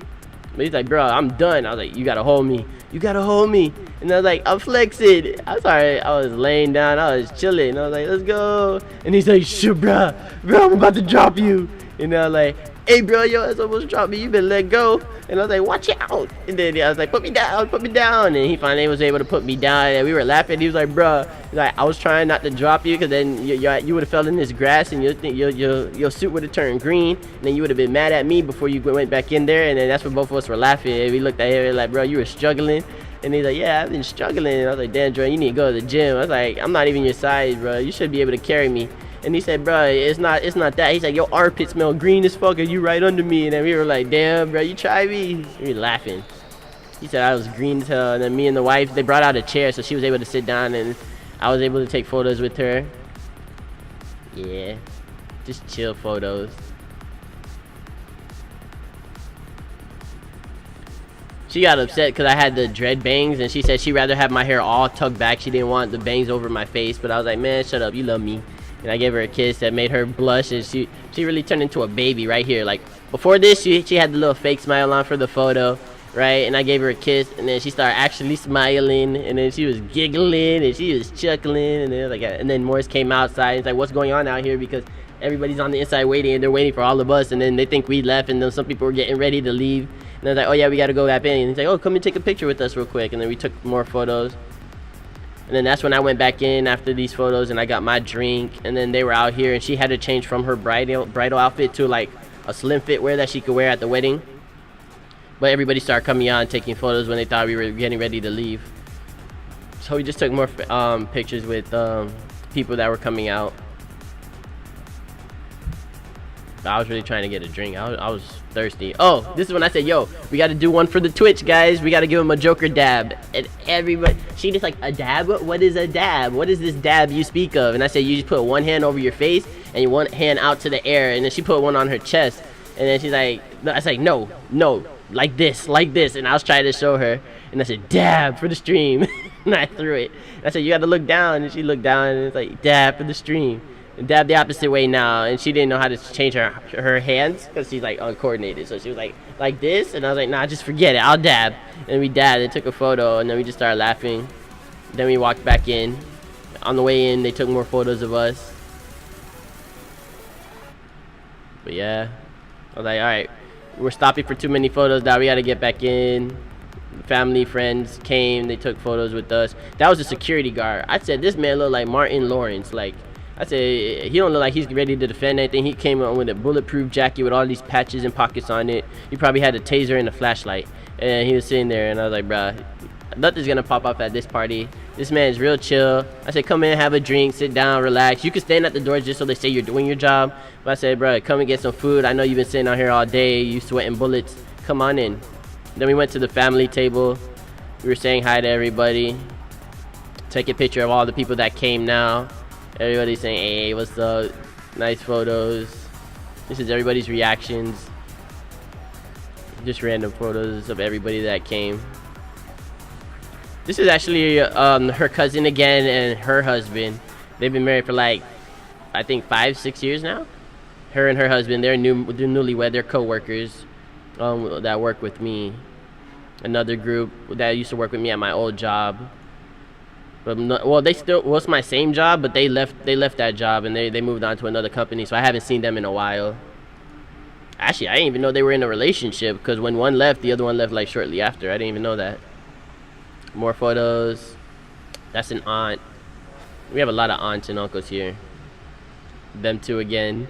but he's like, bro, I'm done. I was like, you gotta hold me. You gotta hold me. And I was like, I'm flexing. I was sorry. I was laying down. I was chilling. I was like, let's go. And he's like, shit, bro, I'm about to drop you. And I was like, hey, bro, yo, it's almost dropped me. You better let go. And I was like, watch out. And then I was like, put me down, put me down. And he finally was able to put me down. And we were laughing. He was like, bro, like, I was trying not to drop you because then you would have fell in this grass and your suit would have turned green. And then you would have been mad at me before you went back in there. And then that's when both of us were laughing. And we looked at him like, bro, you were struggling. And he's like, yeah, I've been struggling. And I was like, damn, Jordan, you need to go to the gym. I was like, I'm not even your size, bro. You should be able to carry me. And he said, bro, it's not that. He's like, your armpit smell green as fuck and you right under me. And then we were like, damn, bro, you try me. And we were laughing. He said I was green as hell. And then me and the wife, they brought out a chair so she was able to sit down and I was able to take photos with her. Yeah, just chill photos. She got upset because I had the dread bangs and she said she'd rather have my hair all tucked back. She didn't want the bangs over my face. But I was like, man, shut up, you love me. And I gave her a kiss that made her blush, and she really turned into a baby right here. Like before this, she had the little fake smile on for the photo, right? And I gave her a kiss, and then she started actually smiling, and then she was giggling and she was chuckling, and then and then Morris came outside. It's like, what's going on out here? Because everybody's on the inside waiting, and they're waiting for all of us, and then they think we left, and then some people were getting ready to leave, and they're like, oh yeah, we got to go back in. And he's like, oh, come and take a picture with us real quick, and then we took more photos. And then that's when I went back in after these photos and I got my drink. And then they were out here and she had to change from her bridal outfit to like a slim fit wear that she could wear at the wedding. But everybody started coming out and taking photos when they thought we were getting ready to leave. So we just took more pictures with people that were coming out. I was really trying to get a drink. I was thirsty. Oh, this is when I said, yo, we got to do one for the Twitch, guys. We got to give him a Joker dab. And everybody, she just like, a dab? What is a dab? What is this dab you speak of? And I said, you just put one hand over your face and one hand out to the air. And then she put one on her chest. And then she's like, I was like, no, like this. And I was trying to show her. And I said, dab for the stream. And I threw it. And I said, you got to look down. And she looked down and it's like, dab for the stream. And dab the opposite way now, and she didn't know how to change her hands because she's like uncoordinated. So she was like this, and I was like, nah, just forget it, I'll dab. And we dabbed and took a photo, and then we just started laughing. Then we walked back in. On the way in, they took more photos of us. But yeah, I was like, all right, we're stopping for too many photos now. We got to get back in. Family, friends came, they took photos with us. That was a security guard. I said, this man looked like Martin Lawrence. Like, I said, he don't look like he's ready to defend anything. He came on with a bulletproof jacket with all these patches and pockets on it. He probably had a taser and a flashlight. And he was sitting there, and I was like, bruh, Nothing's gonna pop up at this party. This man's real chill. I said, come in, have a drink, sit down, relax. You can stand at the doors just so they say you're doing your job. But I said, bro, come and get some food. I know you've been sitting out here all day. You sweating bullets. Come on in. Then we went to the family table. We were saying hi to everybody. Take a picture of all the people that came now. Everybody's saying, hey, what's up? Nice photos. This is everybody's reactions. Just random photos of everybody that came. This is actually her cousin again and her husband. They've been married for like, I think 5-6 years now. Her and her husband, they're newlywed. They're co-workers that work with me. Another group that used to work with me at my old job. But it's my same job, but they left that job and they moved on to another company, so I haven't seen them in a while. Actually, I didn't even know they were in a relationship, because when one left, the other one left like shortly after. I didn't even know that. More photos. That's an aunt. We have a lot of aunts and uncles here. Them two again.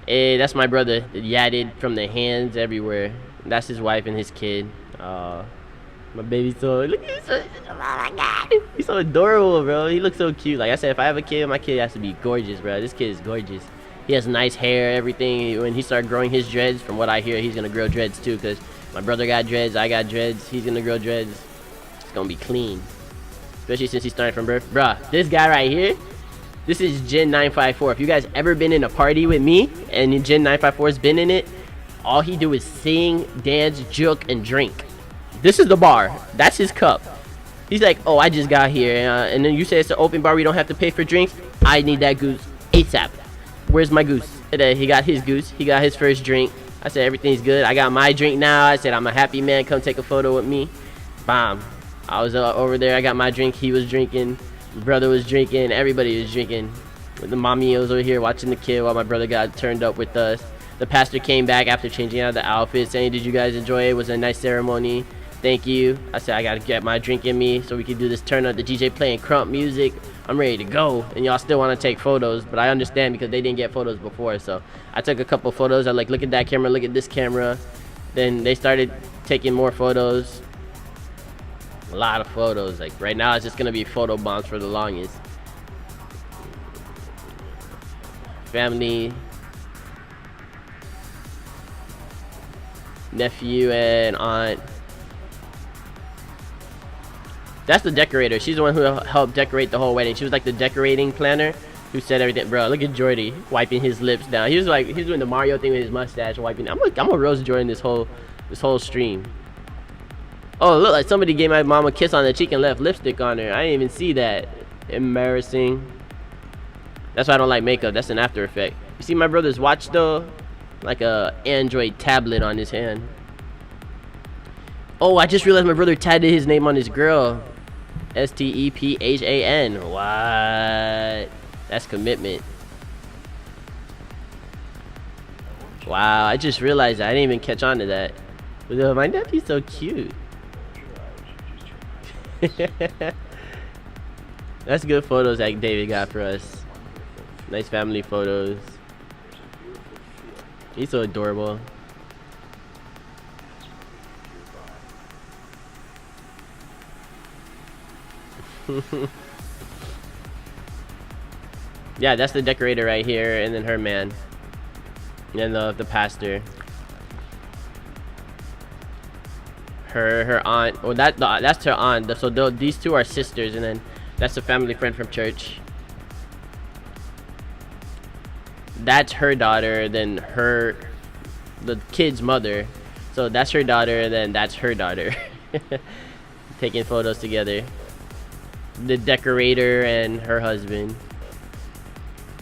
Hey, that's my brother. Yadded from the hands everywhere. That's his wife and his kid. My baby's so, look at him, oh my god, he's so adorable, bro. He looks so cute. Like I said, if I have a kid, my kid has to be gorgeous, bro. This kid is gorgeous. He has nice hair, everything. When he started growing his dreads, from what I hear, he's gonna grow dreads too, because my brother got dreads, I got dreads. He's gonna grow dreads. It's gonna be clean, especially since he's starting from birth. Bruh, this guy right here, this is Gen 954. If you guys ever been in a party with me and Gen 954 has been in it, all he do is sing, dance, juke, and drink. This is the bar. That's his cup. He's like, oh, I just got here. And then you say it's an open bar. We don't have to pay for drinks. I need that goose ASAP. Where's my goose? And then he got his goose. He got his first drink. I said, everything's good. I got my drink now. I said, I'm a happy man. Come take a photo with me. Bam. I was over there. I got my drink. He was drinking. My brother was drinking. Everybody was drinking. The mommy was over here watching the kid while my brother got turned up with us. The pastor came back after changing out the outfit, saying, did you guys enjoy it? It was a nice ceremony. Thank you. I said, I gotta get my drink in me so we can do this turn up. The DJ playing crump music. I'm ready to go. And y'all still want to take photos, but I understand because they didn't get photos before. So I took a couple photos. I like, look at that camera, look at this camera. Then they started taking more photos. A lot of photos. Like right now, it's just gonna be photo bombs for the longest. Family, nephew, and aunt. That's the decorator. She's the one who helped decorate the whole wedding. She was like the decorating planner who said everything. Bro, look at Jordy wiping his lips down. He was like, he's doing the Mario thing with his mustache and wiping. I'm gonna roast Jordan this whole stream. Oh, look, like somebody gave my mom a kiss on the cheek and left lipstick on her. I didn't even see that. Embarrassing. That's why I don't like makeup. That's an after effect. You see my brother's watch though? Like a Android tablet on his hand. Oh, I just realized my brother tagged his name on his girl. Stephan. What? That's commitment. Wow, I just realized that. I didn't even catch on to that. But, my nephew's so cute. That's good photos that David got for us. Nice family photos. He's so adorable. Yeah, that's the decorator right here, and then her man, and the pastor. Her aunt. Well, that's her aunt. So these two are sisters, and then that's a family friend from church. That's her daughter, then the kid's mother. So that's her daughter, and then that's her daughter. Taking photos together. The decorator and her husband.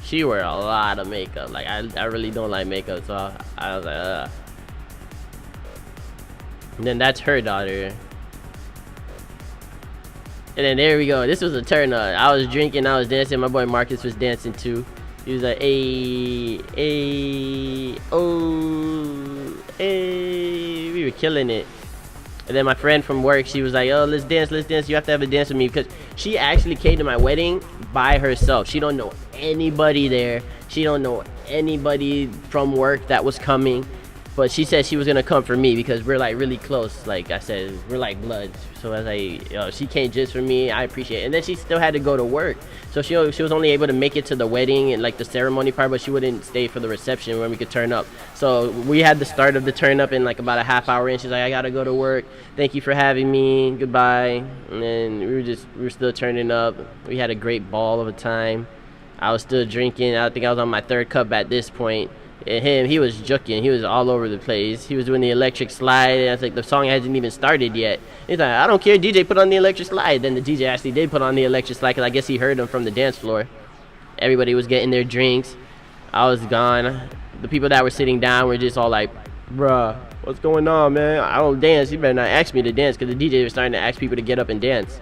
She wear a lot of makeup. Like I really don't like makeup, so I was like, And then that's her daughter. And then there we go. This was a turn up. I was drinking, I was dancing. My boy Marcus was dancing too. He was like, hey, oh, hey. We were killing it. And then my friend from work, she was like, oh, let's dance. You have to have a dance with me, because she actually came to my wedding by herself. She don't know anybody there. She don't know anybody from work that was coming. But she said she was gonna come for me because we're like really close. Like I said, we're like blood. So I was like, yo, she came just for me. I appreciate it. And then she still had to go to work. So she was only able to make it to the wedding and like the ceremony part, but she wouldn't stay for the reception when we could turn up. So we had the start of the turn up in like about a half hour in. She's like, I gotta go to work. Thank you for having me. Goodbye. And then we were still turning up. We had a great ball of a time. I was still drinking. I think I was on my third cup at this point. And he was juking. He was all over the place. He was doing the electric slide. And I was like, the song hasn't even started yet. He's like, I don't care, DJ, put on the electric slide. Then the DJ actually did put on the electric slide because I guess he heard him from the dance floor. Everybody was getting their drinks. I was gone. The people that were sitting down were just all like, bruh, what's going on, man? I don't dance. You better not ask me to dance, because the DJ was starting to ask people to get up and dance.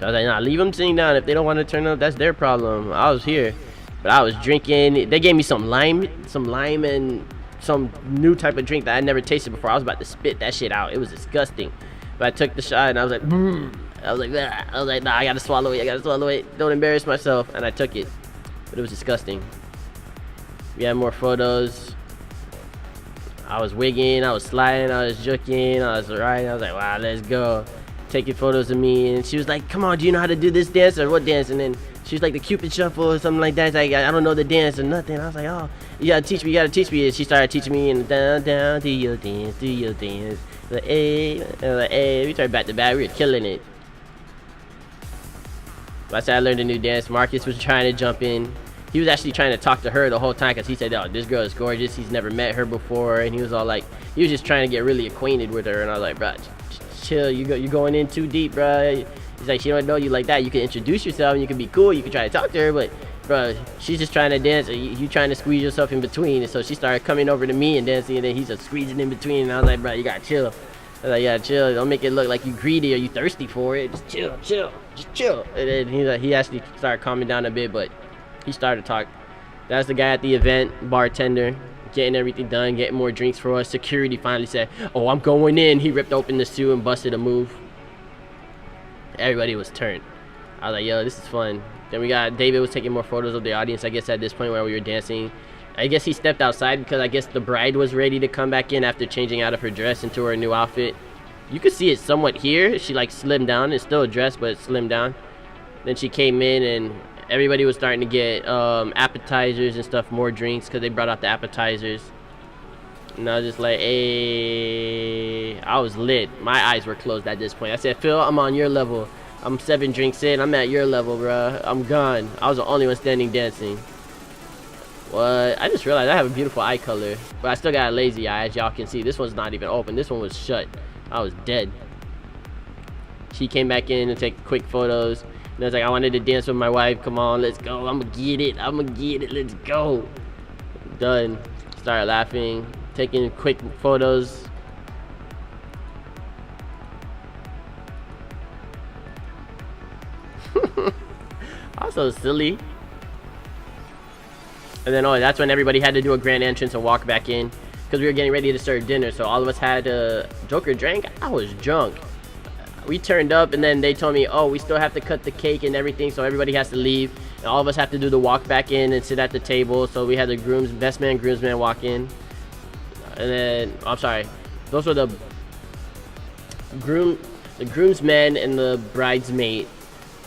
I was like, nah, leave them sitting down. If they don't want to turn up, that's their problem. I was here. But I was drinking. They gave me some lime and some new type of drink that I never tasted before. I was about to spit that shit out. It was disgusting. But I took the shot and I was like, nah, I gotta swallow it. Don't embarrass myself. And I took it. But it was disgusting. We had more photos. I was wigging, I was sliding, I was juking, I was riding. I was like, wow, let's go. Taking photos of me. And she was like, come on, do you know how to do this dance or what dance? And then she was like, the Cupid Shuffle or something like that. Like, I don't know the dance or nothing. I was like, oh, you gotta teach me. And she started teaching me, and down, do your dance. Like, hey, we started back to back. We were killing it. But I said I learned a new dance. Marcus was trying to jump in. He was actually trying to talk to her the whole time, because he said, oh, this girl is gorgeous. He's never met her before. And he was all like, he was just trying to get really acquainted with her. And I was like, bro, chill. You're going in too deep, bro. He's like, she don't know you like that. You can introduce yourself and you can be cool. You can try to talk to her, but bro, she's just trying to dance. You trying to squeeze yourself in between. And so she started coming over to me and dancing, and then he's just squeezing in between. And I was like, bro, you gotta chill. I was like, yeah, chill. Don't make it look like you greedy or you thirsty for it. Just chill. Just chill. And then he actually started calming down a bit, but he started to talk. That's the guy at the event, bartender, getting everything done, getting more drinks for us. Security finally said, oh, I'm going in. He ripped open the suit and busted a move. Everybody was turned. I was like, yo, this is fun. Then we got David was taking more photos of the audience, I guess, at this point where we were dancing. I guess he stepped outside because I guess the bride was ready to come back in after changing out of her dress into her new outfit. You could see it somewhat here. She like slimmed down. It's still a dress, but it slimmed down. Then she came in and everybody was starting to get appetizers and stuff, more drinks, because they brought out the appetizers. And I was just like, hey, I was lit. My eyes were closed at this point. I said, Phil, I'm on your level. I'm 7 drinks in. I'm at your level, bro. I'm gone. I was the only one standing dancing. What? I just realized I have a beautiful eye color, but I still got a lazy eye, as y'all can see. This one's not even open. This one was shut. I was dead. She came back in to take quick photos. And I was like, I wanted to dance with my wife. Come on, let's go. I'm gonna get it. Let's go. Done. Started laughing. Taking quick photos. Also silly. And then that's when everybody had to do a grand entrance and walk back in, because we were getting ready to serve dinner. So all of us had Joker drank. I was drunk. We turned up, and then they told me, oh, we still have to cut the cake and everything, so everybody has to leave, and all of us have to do the walk back in and sit at the table. So we had the best man, groomsman walk in. And then, I'm sorry, those were the groomsmen and the bridesmaid,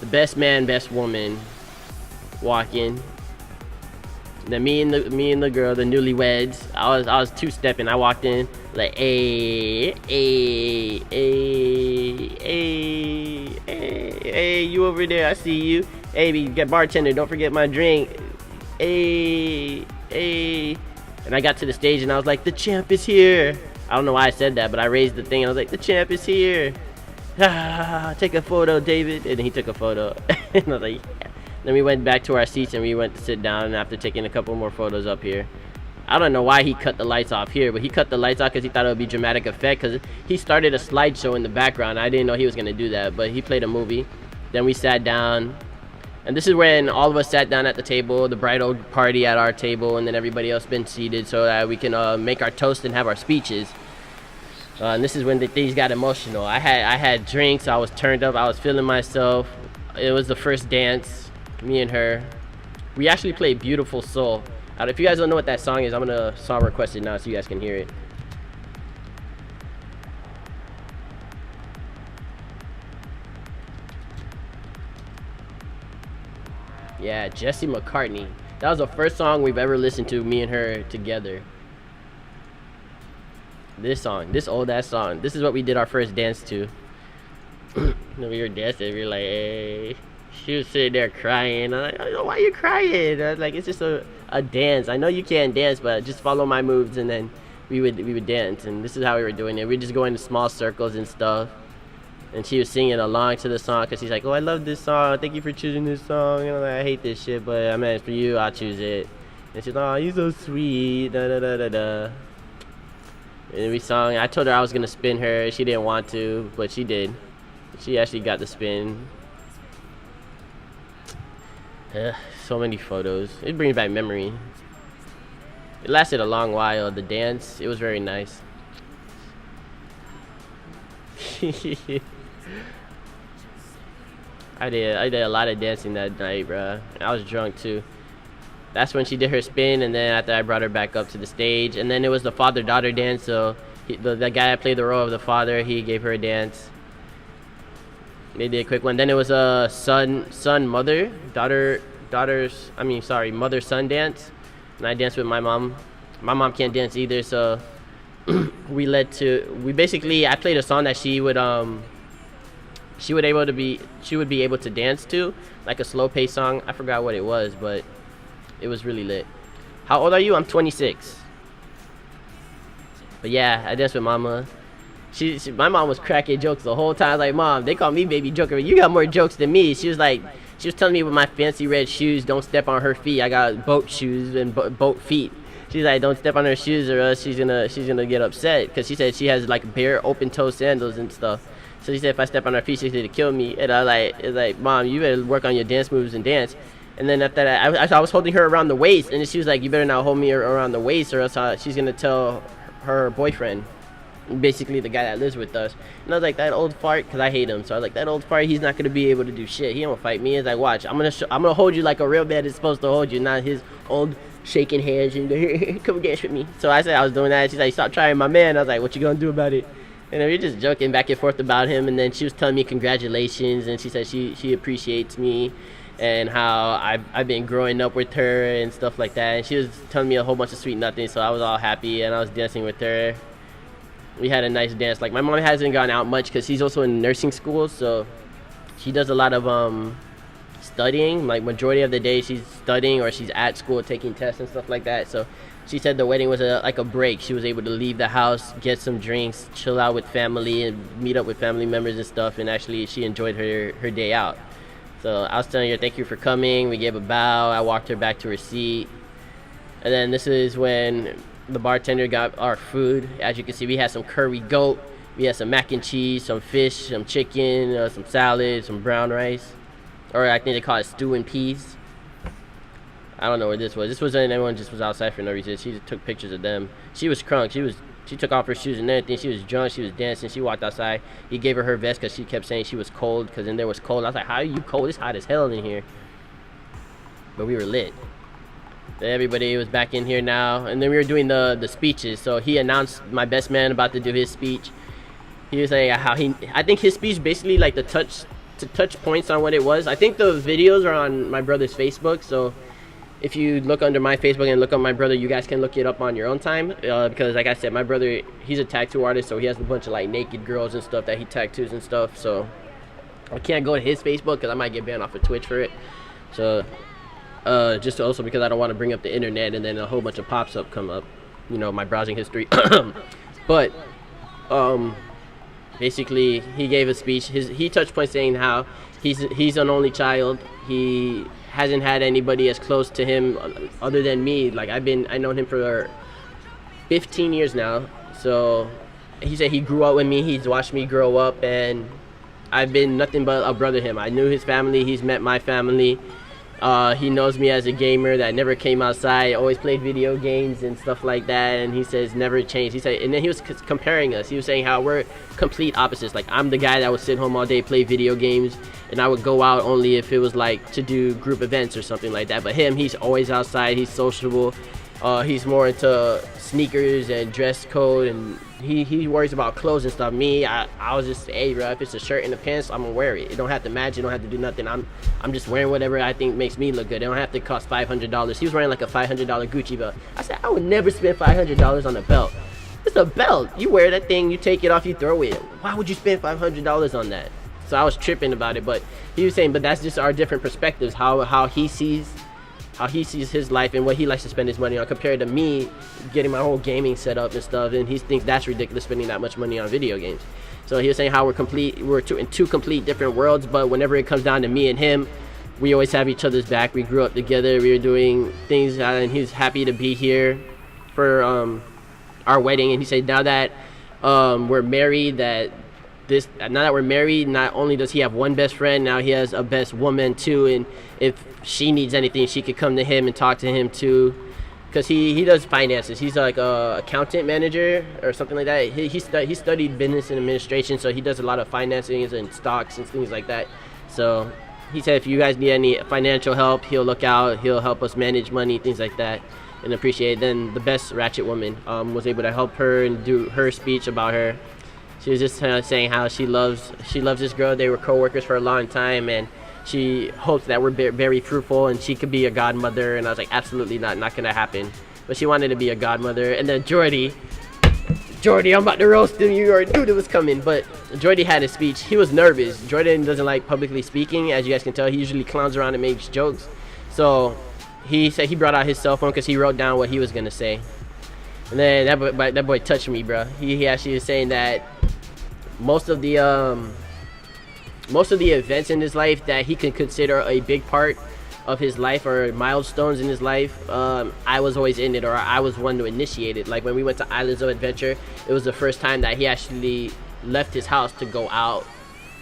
the best man, best woman walk in. And then me and the girl, the newlyweds, I was two-stepping. I walked in like, hey, you over there, I see you. Hey, you got bartender, don't forget my drink. Hey. And I got to the stage and I was like, the champ is here. I don't know why I said that, but I raised the thing and I was like, the champ is here. Take a photo, David. And he took a photo. And I was like, yeah. Then we went back to our seats and we went to sit down, and after taking a couple more photos up here. I don't know why he cut the lights off here, but he cut the lights off because he thought it would be dramatic effect, because he started a slideshow in the background. I didn't know he was going to do that, but he played a movie. Then we sat down, and this is when all of us sat down at the table, the bridal party at our table, and then everybody else been seated so that we can make our toast and have our speeches. And this is when things got emotional. I had drinks, I was turned up, I was feeling myself. It was the first dance, me and her. We actually played Beautiful Soul. If you guys don't know what that song is, I'm gonna song request it now so you guys can hear it. Yeah, Jesse McCartney. That was the first song we've ever listened to, me and her together. This song, this old ass song. This is what we did our first dance to. We were dancing, we were like, hey. She was sitting there crying. I'm like, oh, why are you crying? I was like, it's just a dance. I know you can't dance, but just follow my moves, and then we would dance. And this is how we were doing it. We just go into small circles and stuff. And she was singing along to the song because she's like, oh, I love this song. Thank you for choosing this song. And I'm like, I hate this shit, but I mean, for you, I'll choose it. And she's like, oh, you're so sweet. Da da da da da. And we sung. I told her I was gonna spin her. She didn't want to, but she did. She actually got the spin. So many photos. It brings back memory. It lasted a long while. The dance, it was very nice. I did a lot of dancing that night, bruh. I was drunk too. That's when she did her spin, and then after I brought her back up to the stage, and then it was the father-daughter dance. So the guy that played the role of the father, he gave her a dance. They did a quick one. Then it was a mother son dance, and I danced with my mom. My mom can't dance either, so I played a song that she would be able to dance to, like a slow pace song. I forgot what it was, but it was really lit. How old are you? I'm 26. But yeah, I danced with mama. My mom was cracking jokes the whole time. I was like, Mom, they call me Baby Joker, but you got more jokes than me. She was telling me with my fancy red shoes, don't step on her feet. I got boat shoes and boat feet. She's like, don't step on her shoes or else she's gonna get upset, because she said she has like bare open toe sandals and stuff. So she said if I step on her feet, she's gonna kill me. And it's like, Mom, you better work on your dance moves and dance. And then after that, I was holding her around the waist, and she was like, you better not hold me around the waist or else she's gonna tell her boyfriend, basically the guy that lives with us. And I was like, that old fart, because I hate him. So I was like, that old fart, he's not gonna be able to do shit. He don't fight me. It's like, watch, I'm gonna hold you like a real man is supposed to hold you, not his old shaking hands and come dance with me. So I said I was doing that. She's like, stop trying my man. I was like, what you gonna do about it? And we were just joking back and forth about him. And then she was telling me congratulations, and she said she appreciates me and how I've been growing up with her and stuff like that. And she was telling me a whole bunch of sweet nothing. So I was all happy, and I was dancing with her. We had a nice dance. Like, my mom hasn't gone out much because she's also in nursing school, so she does a lot of studying. Like, majority of the day she's studying or she's at school taking tests and stuff like that. So she said the wedding was like a break. She was able to leave the house, get some drinks, chill out with family, and meet up with family members and stuff. And actually, she enjoyed her day out. So I was telling her, thank you for coming. We gave a bow. I walked her back to her seat. And then this is when the bartender got our food. As you can see, we had some curry goat. We had some mac and cheese, some fish, some chicken, some salad, some brown rice. Or I think they call it stew and peas. I don't know where this was. This was when everyone just was outside for no reason. She just took pictures of them. She was crunk. She took off her shoes and everything. She was drunk. She was dancing. She walked outside. He gave her vest because she kept saying she was cold, because in there was cold. I was like, how are you cold? It's hot as hell in here. But we were lit. Then everybody was back in here now. And then we were doing the speeches. So he announced my best man about to do his speech. He was saying how I think his speech basically like to touch points on what it was. I think the videos are on my brother's Facebook. So if you look under my Facebook and look up my brother, you guys can look it up on your own time. Because like I said, my brother, he's a tattoo artist, so he has a bunch of like naked girls and stuff that he tattoos and stuff. So I can't go to his Facebook because I might get banned off of Twitch for it. So just also because I don't want to bring up the internet and then a whole bunch of pops up come up, you know, my browsing history. But basically he gave a speech. He touched points saying how he's an only child. He hasn't had anybody as close to him other than me. Like, I've known him for 15 years now. So he said he grew up with me. He's watched me grow up, and I've been nothing but a brother to him. I knew his family. He's met my family. He knows me as a gamer that never came outside, always played video games and stuff like that, and he says never changed. He said, and then he was comparing us. He was saying how we're complete opposites. Like, I'm the guy that would sit home all day, play video games, and I would go out only if it was like to do group events or something like that. But him, he's always outside, he's sociable. He's more into sneakers and dress code, and he worries about clothes and stuff. Me, I was just, hey bro, if it's a shirt and the pants, I'm gonna wear it. It don't have to match, it don't have to do nothing. I'm just wearing whatever I think makes me look good. It don't have to cost $500. He was wearing like a $500 Gucci belt. I said, I would never spend $500 on a belt. It's a belt. You wear that thing, you take it off, you throw it. Why would you spend $500 on that? So I was tripping about it, but he was saying, but that's just our different perspectives, how he sees his life and what he likes to spend his money on, compared to me getting my whole gaming set up and stuff, and he thinks that's ridiculous, spending that much money on video games. So he was saying how we're in two complete different worlds, but whenever it comes down to me and him, we always have each other's back. We grew up together, we were doing things, and he's happy to be here for our wedding. And he said now that we're married, not only does he have one best friend, now he has a best woman too, and if she needs anything, she could come to him and talk to him too, because he does finances. He's like a accountant manager or something like that. He studied business and administration, so he does a lot of financing and stocks and things like that. So he said if you guys need any financial help, he'll look out, he'll help us manage money, things like that, and appreciate it. Then the best ratchet woman was able to help her and do her speech about her. She was just saying how she loves this girl. They were co-workers for a long time, and she hopes that we're very fruitful and she could be a godmother. And I was like, absolutely not gonna happen. But she wanted to be a godmother. And then Jordy, I'm about to roast him. You already knew it was coming. But Jordy had his speech. He was nervous. Jordan doesn't like publicly speaking, as you guys can tell. He usually clowns around and makes jokes. So he said he brought out his cell phone because he wrote down what he was gonna say. And then that boy touched me, bro. He actually was saying that most of the events in his life that he can consider a big part of his life or milestones in his life, I was always in it, or I was one to initiate it. Like when we went to Islands of Adventure, it was the first time that he actually left his house to go out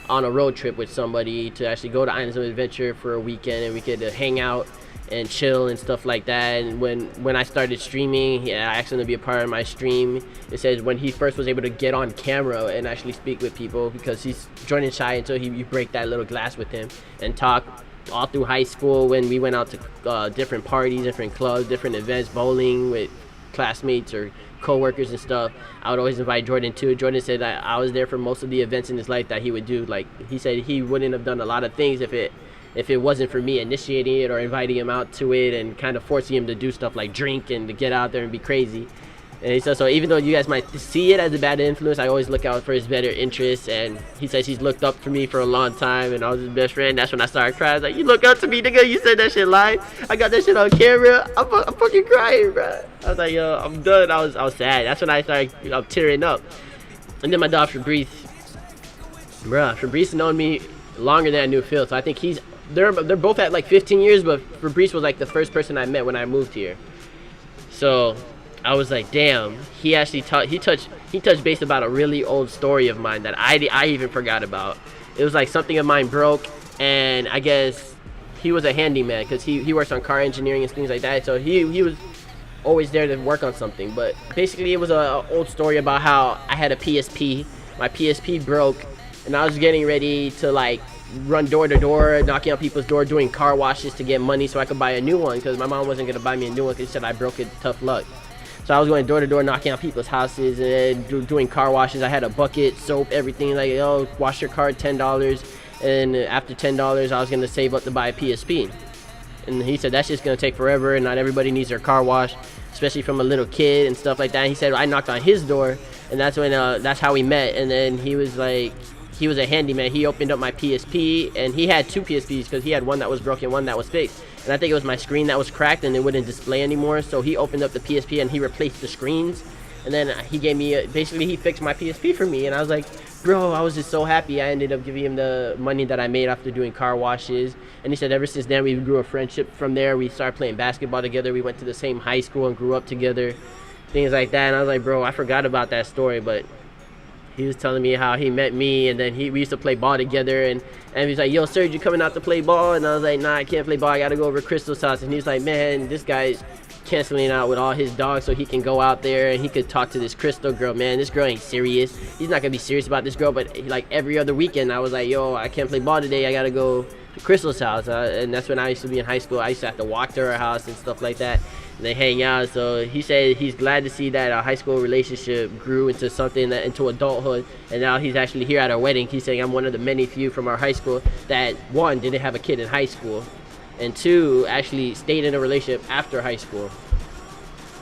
on a road trip with somebody, to actually go to Islands of Adventure for a weekend, and we could hang out and chill and stuff like that. And when I started streaming, I asked him to be a part of my stream. It says when he first was able to get on camera and actually speak with people, because he's joining shy until you break that little glass with him and talk. All through high school, when we went out to different parties, different clubs, different events, bowling with classmates or co-workers and stuff, I would always invite Jordan too. Jordan said that I was there for most of the events in his life that he would do. Like he said he wouldn't have done a lot of things if it wasn't for me initiating it or inviting him out to it and kind of forcing him to do stuff like drink and to get out there and be crazy. And he said, so even though you guys might see it as a bad influence, I always look out for his better interests. And he says he's looked up to me for a long time, and I was his best friend. That's when I started crying. I was like, you look up to me, nigga? You said that shit live? I got that shit on camera. I'm fucking crying, bro. I was like, yo, I'm done. I was sad. That's when I started tearing up. And then my dog Fabrice, Fabrice known me longer than I knew Phil. So I think they're both at like 15 years, but Fabrice was like the first person I met when I moved here. So I was like, damn, he actually touched base about a really old story of mine that I even forgot about. It was like something of mine broke, and I guess he was a handyman because he works on car engineering and things like that. So he was always there to work on something. But basically it was an old story about how I had a PSP. My PSP broke, and I was getting ready to like run door to door, knocking on people's door, doing car washes to get money so I could buy a new one, because my mom wasn't going to buy me a new one because she said I broke it, tough luck. So I was going door to door, knocking on people's houses and doing car washes. I had a bucket, soap, everything. Like, oh, wash your car, $10. And after $10, I was going to save up to buy a PSP. And he said that's just going to take forever, and not everybody needs their car washed, especially from a little kid and stuff like that. And he said I knocked on his door, and that's when that's how we met. And then he was like, he was a handyman. He opened up my PSP, and he had two PSPs because he had one that was broken, one that was fixed. And I think it was my screen that was cracked and it wouldn't display anymore. So he opened up the PSP and he replaced the screens. And then he gave me, basically he fixed my PSP for me. And I was like, bro, I was just so happy. I ended up giving him the money that I made after doing car washes. And he said ever since then we grew a friendship from there. We started playing basketball together. We went to the same high school and grew up together. Things like that. And I was like, bro, I forgot about that story. But he was telling me how he met me, and then we used to play ball together, and he's like, yo, Serge, you coming out to play ball? And I was like, nah, I can't play ball, I gotta go over to Crystal's house. And he was like, man, this guy's canceling out with all his dogs so he can go out there and he could talk to this Crystal girl. Man, this girl ain't serious. He's not gonna be serious about this girl. But like every other weekend, I was like, yo, I can't play ball today, I gotta go to Crystal's house. And that's when I used to be in high school. I used to have to walk to her house and stuff like that, and they hang out. So he said he's glad to see that our high school relationship grew into something into adulthood, and now he's actually here at our wedding. He's saying I'm one of the many few from our high school that, one, didn't have a kid in high school, and two, actually stayed in a relationship after high school.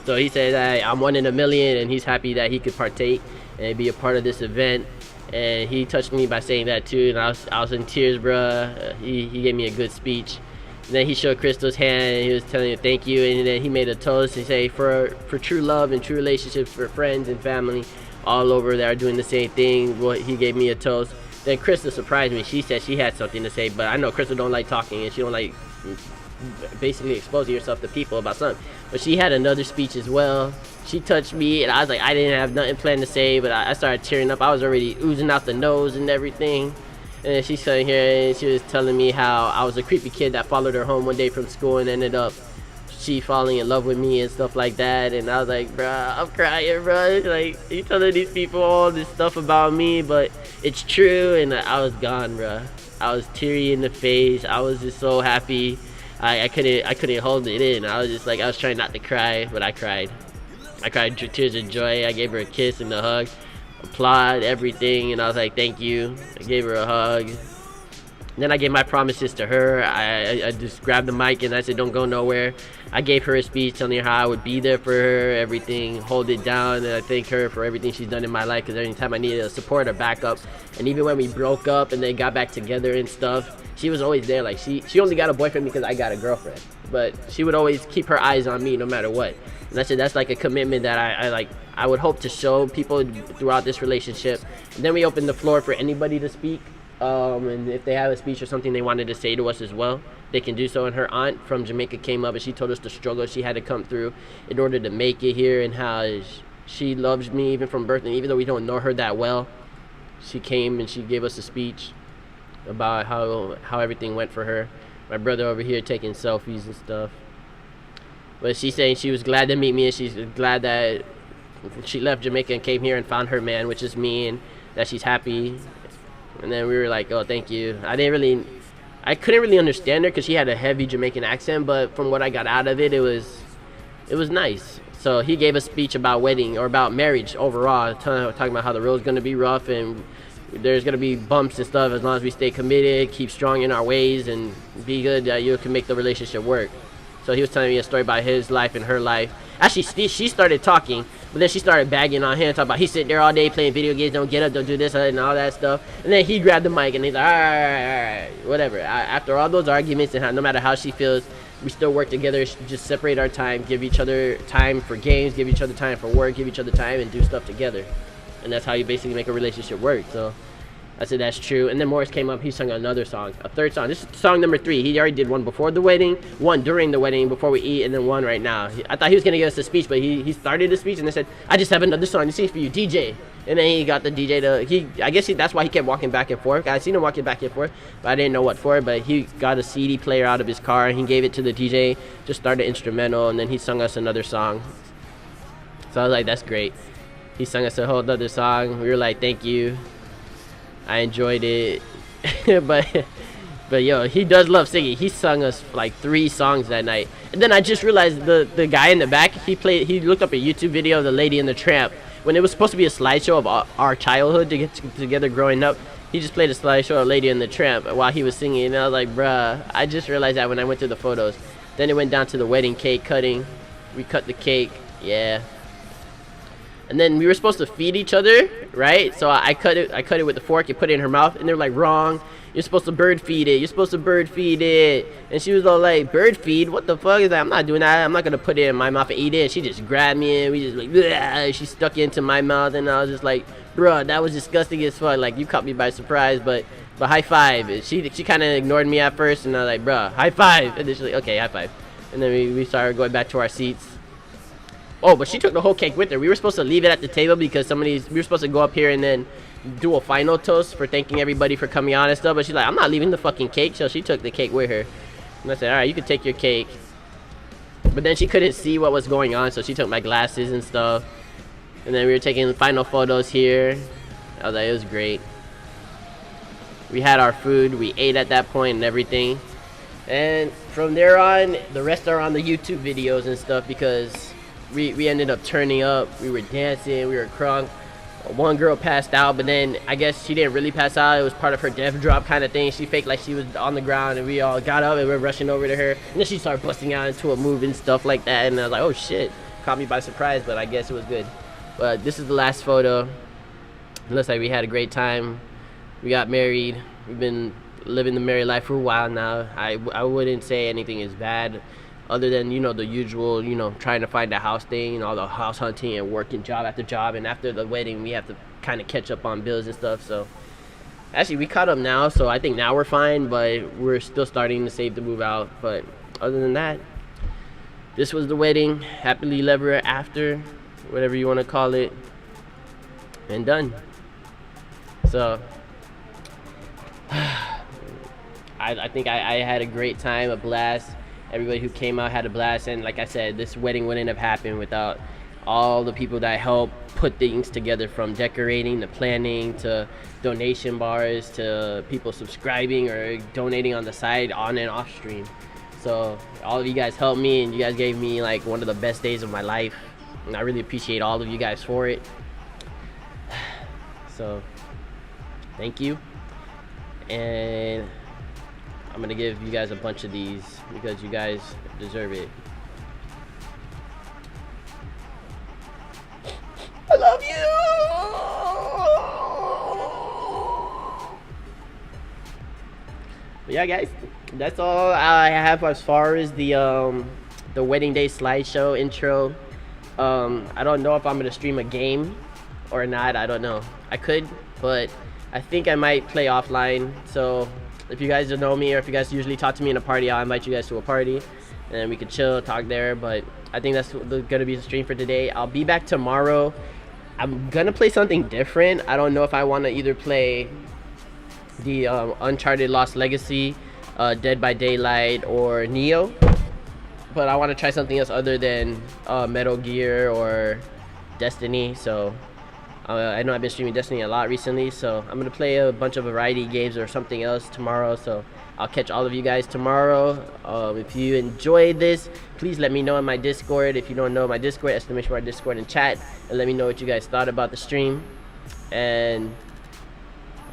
So he said that I'm one in a million, and he's happy that he could partake and be a part of this event. And he touched me by saying that too, and I was in tears, bruh. He gave me a good speech. And then he showed Crystal's hand, and he was telling her thank you, and then he made a toast. He said for true love and true relationships, for friends and family all over that are doing the same thing. Well, he gave me a toast. Then Crystal surprised me. She said she had something to say, but I know Crystal don't like talking, and she don't like basically exposing yourself to people about something. But she had another speech as well. She touched me, and I was like, I didn't have nothing planned to say, but I started tearing up. I was already oozing out the nose and everything. And then she's sitting here, and she was telling me how I was a creepy kid that followed her home one day from school and ended up she falling in love with me and stuff like that. And I was like, bruh, I'm crying, bruh. Like, you telling these people all this stuff about me, but it's true. And I was gone, bruh. I was teary in the face. I was just so happy. I couldn't hold it in. I was just like, I was trying not to cry, but I cried. I cried tears of joy. I gave her a kiss and a hug, applaud everything, and I was like, thank you. I gave her a hug. And then I gave my promises to her. I just grabbed the mic and I said, don't go nowhere. I gave her a speech telling her how I would be there for her, everything, hold it down, and I thank her for everything she's done in my life, because anytime I needed a support or backup, and even when we broke up and then got back together and stuff, she was always there. Like, she only got a boyfriend because I got a girlfriend, but she would always keep her eyes on me no matter what. And I said that's like a commitment that I would hope to show people throughout this relationship. And then we opened the floor for anybody to speak, and if they have a speech or something they wanted to say to us as well, they can do so. And her aunt from Jamaica came up and she told us the struggle she had to come through in order to make it here, and how she loves me even from birth, and even though we don't know her that well, she came and she gave us a speech about how everything went for her. My brother over here taking selfies and stuff. But she's saying she was glad to meet me, and she's glad that she left Jamaica and came here and found her man, which is me, and that she's happy. And then we were like, oh, thank you. I couldn't really understand her because she had a heavy Jamaican accent, but from what I got out of it, it was nice. So he gave a speech about wedding, or about marriage overall, talking about how the road's going to be rough and there's going to be bumps and stuff. As long as we stay committed, keep strong in our ways, and be good, you can make the relationship work. So he was telling me a story about his life and her life. Actually, she started talking, but then she started bagging on him, talking about he's sitting there all day playing video games, don't get up, don't do this, and all that stuff. And then he grabbed the mic and he's like, all right, whatever. After all those arguments, and no matter how she feels, we still work together, just separate our time, give each other time for games, give each other time for work, give each other time, and do stuff together. And that's how you basically make a relationship work. So I said that's true. And then Morris came up, he sung another song, a third song. This is song number 3. He already did one before the wedding, one during the wedding before we eat, and then one right now. I thought he was gonna give us a speech, but he started the speech and then said, I just have another song to sing for you, DJ. And then he got the DJ to, that's why he kept walking back and forth. I seen him walking back and forth, but I didn't know what for. But he got a CD player out of his car and he gave it to the DJ, just started instrumental, and then he sung us another song. So I was like, that's great. He sung us a whole other song. We were like, thank you. I enjoyed it. but yo, he does love singing. He sung us like 3 songs that night. And then I just realized the guy in the back, he looked up a YouTube video of the Lady and the Tramp. When it was supposed to be a slideshow of our childhood to get together growing up, he just played a slideshow of Lady and the Tramp while he was singing. And I was like, bruh, I just realized that when I went through the photos. Then it went down to the wedding cake cutting. We cut the cake, yeah. And then we were supposed to feed each other, right? So I cut it with the fork and put it in her mouth, and they're like, wrong. You're supposed to bird feed it. You're supposed to bird feed it. And she was all like, bird feed? What the fuck is that? I'm not doing that. I'm not gonna put it in my mouth and eat it. And she just grabbed me and we just like, bleh. She stuck it into my mouth, and I was just like, bruh, that was disgusting as fuck. Like, you caught me by surprise, but high five. And she kind of ignored me at first, and I was like, bruh, high five. And then she's like, okay, high five. And then we started going back to our seats. Oh, but she took the whole cake with her. We were supposed to leave it at the table because we were supposed to go up here and then do a final toast for thanking everybody for coming on and stuff. But she's like, I'm not leaving the fucking cake. So she took the cake with her. And I said, all right, you can take your cake. But then she couldn't see what was going on, so she took my glasses and stuff. And then we were taking final photos here. I was like, it was great. We had our food. We ate at that point and everything. And from there on, the rest are on the YouTube videos and stuff, because we ended up turning up. We were dancing. We were crunk. One girl passed out, but then I guess she didn't really pass out. It was part of her death drop kind of thing. She faked like she was on the ground, and we all got up and we were rushing over to her. And then she started busting out into a move and stuff like that. And I was like, oh shit, caught me by surprise, but I guess it was good. But this is the last photo. It looks like we had a great time. We got married. We've been living the married life for a while now. I wouldn't say anything is bad, other than, you know, the usual, you know, trying to find a house thing, and all the house hunting and working job after job. And after the wedding, we have to kind of catch up on bills and stuff. So actually we caught up now, so I think now we're fine, but we're still starting to save to move out. But other than that, this was the wedding. Happily ever after, whatever you want to call it, and done. So I think I had a great time, a blast. Everybody who came out had a blast, and like I said, this wedding wouldn't have happened without all the people that helped put things together, from decorating to planning to donation bars to people subscribing or donating on the side, on and off stream. So all of you guys helped me, and you guys gave me like one of the best days of my life, and I really appreciate all of you guys for it. So thank you. And I'm gonna give you guys a bunch of these because you guys deserve it. I love you. But yeah, guys, that's all I have as far as the wedding day slideshow intro. I don't know if I'm gonna stream a game or not. I don't know. I could, but I think I might play offline. So if you guys don't know me, or if you guys usually talk to me in a party, I'll invite you guys to a party and we could chill, talk there. But I think that's gonna be the stream for today. I'll be back tomorrow. I'm gonna play something different. I don't know if I want to either play the Uncharted Lost Legacy, Dead by Daylight, or Neo, but I want to try something else other than Metal Gear or Destiny. So I know I've been streaming Destiny a lot recently, so I'm gonna play a bunch of variety games or something else tomorrow. So I'll catch all of you guys tomorrow. If you enjoyed this, please let me know in my Discord. If you don't know my Discord, !_ Discord and chat, and let me know what you guys thought about the stream. And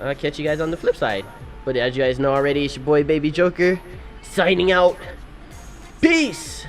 I'll catch you guys on the flip side. But as you guys know already, it's your boy Baby Joker signing out. Peace.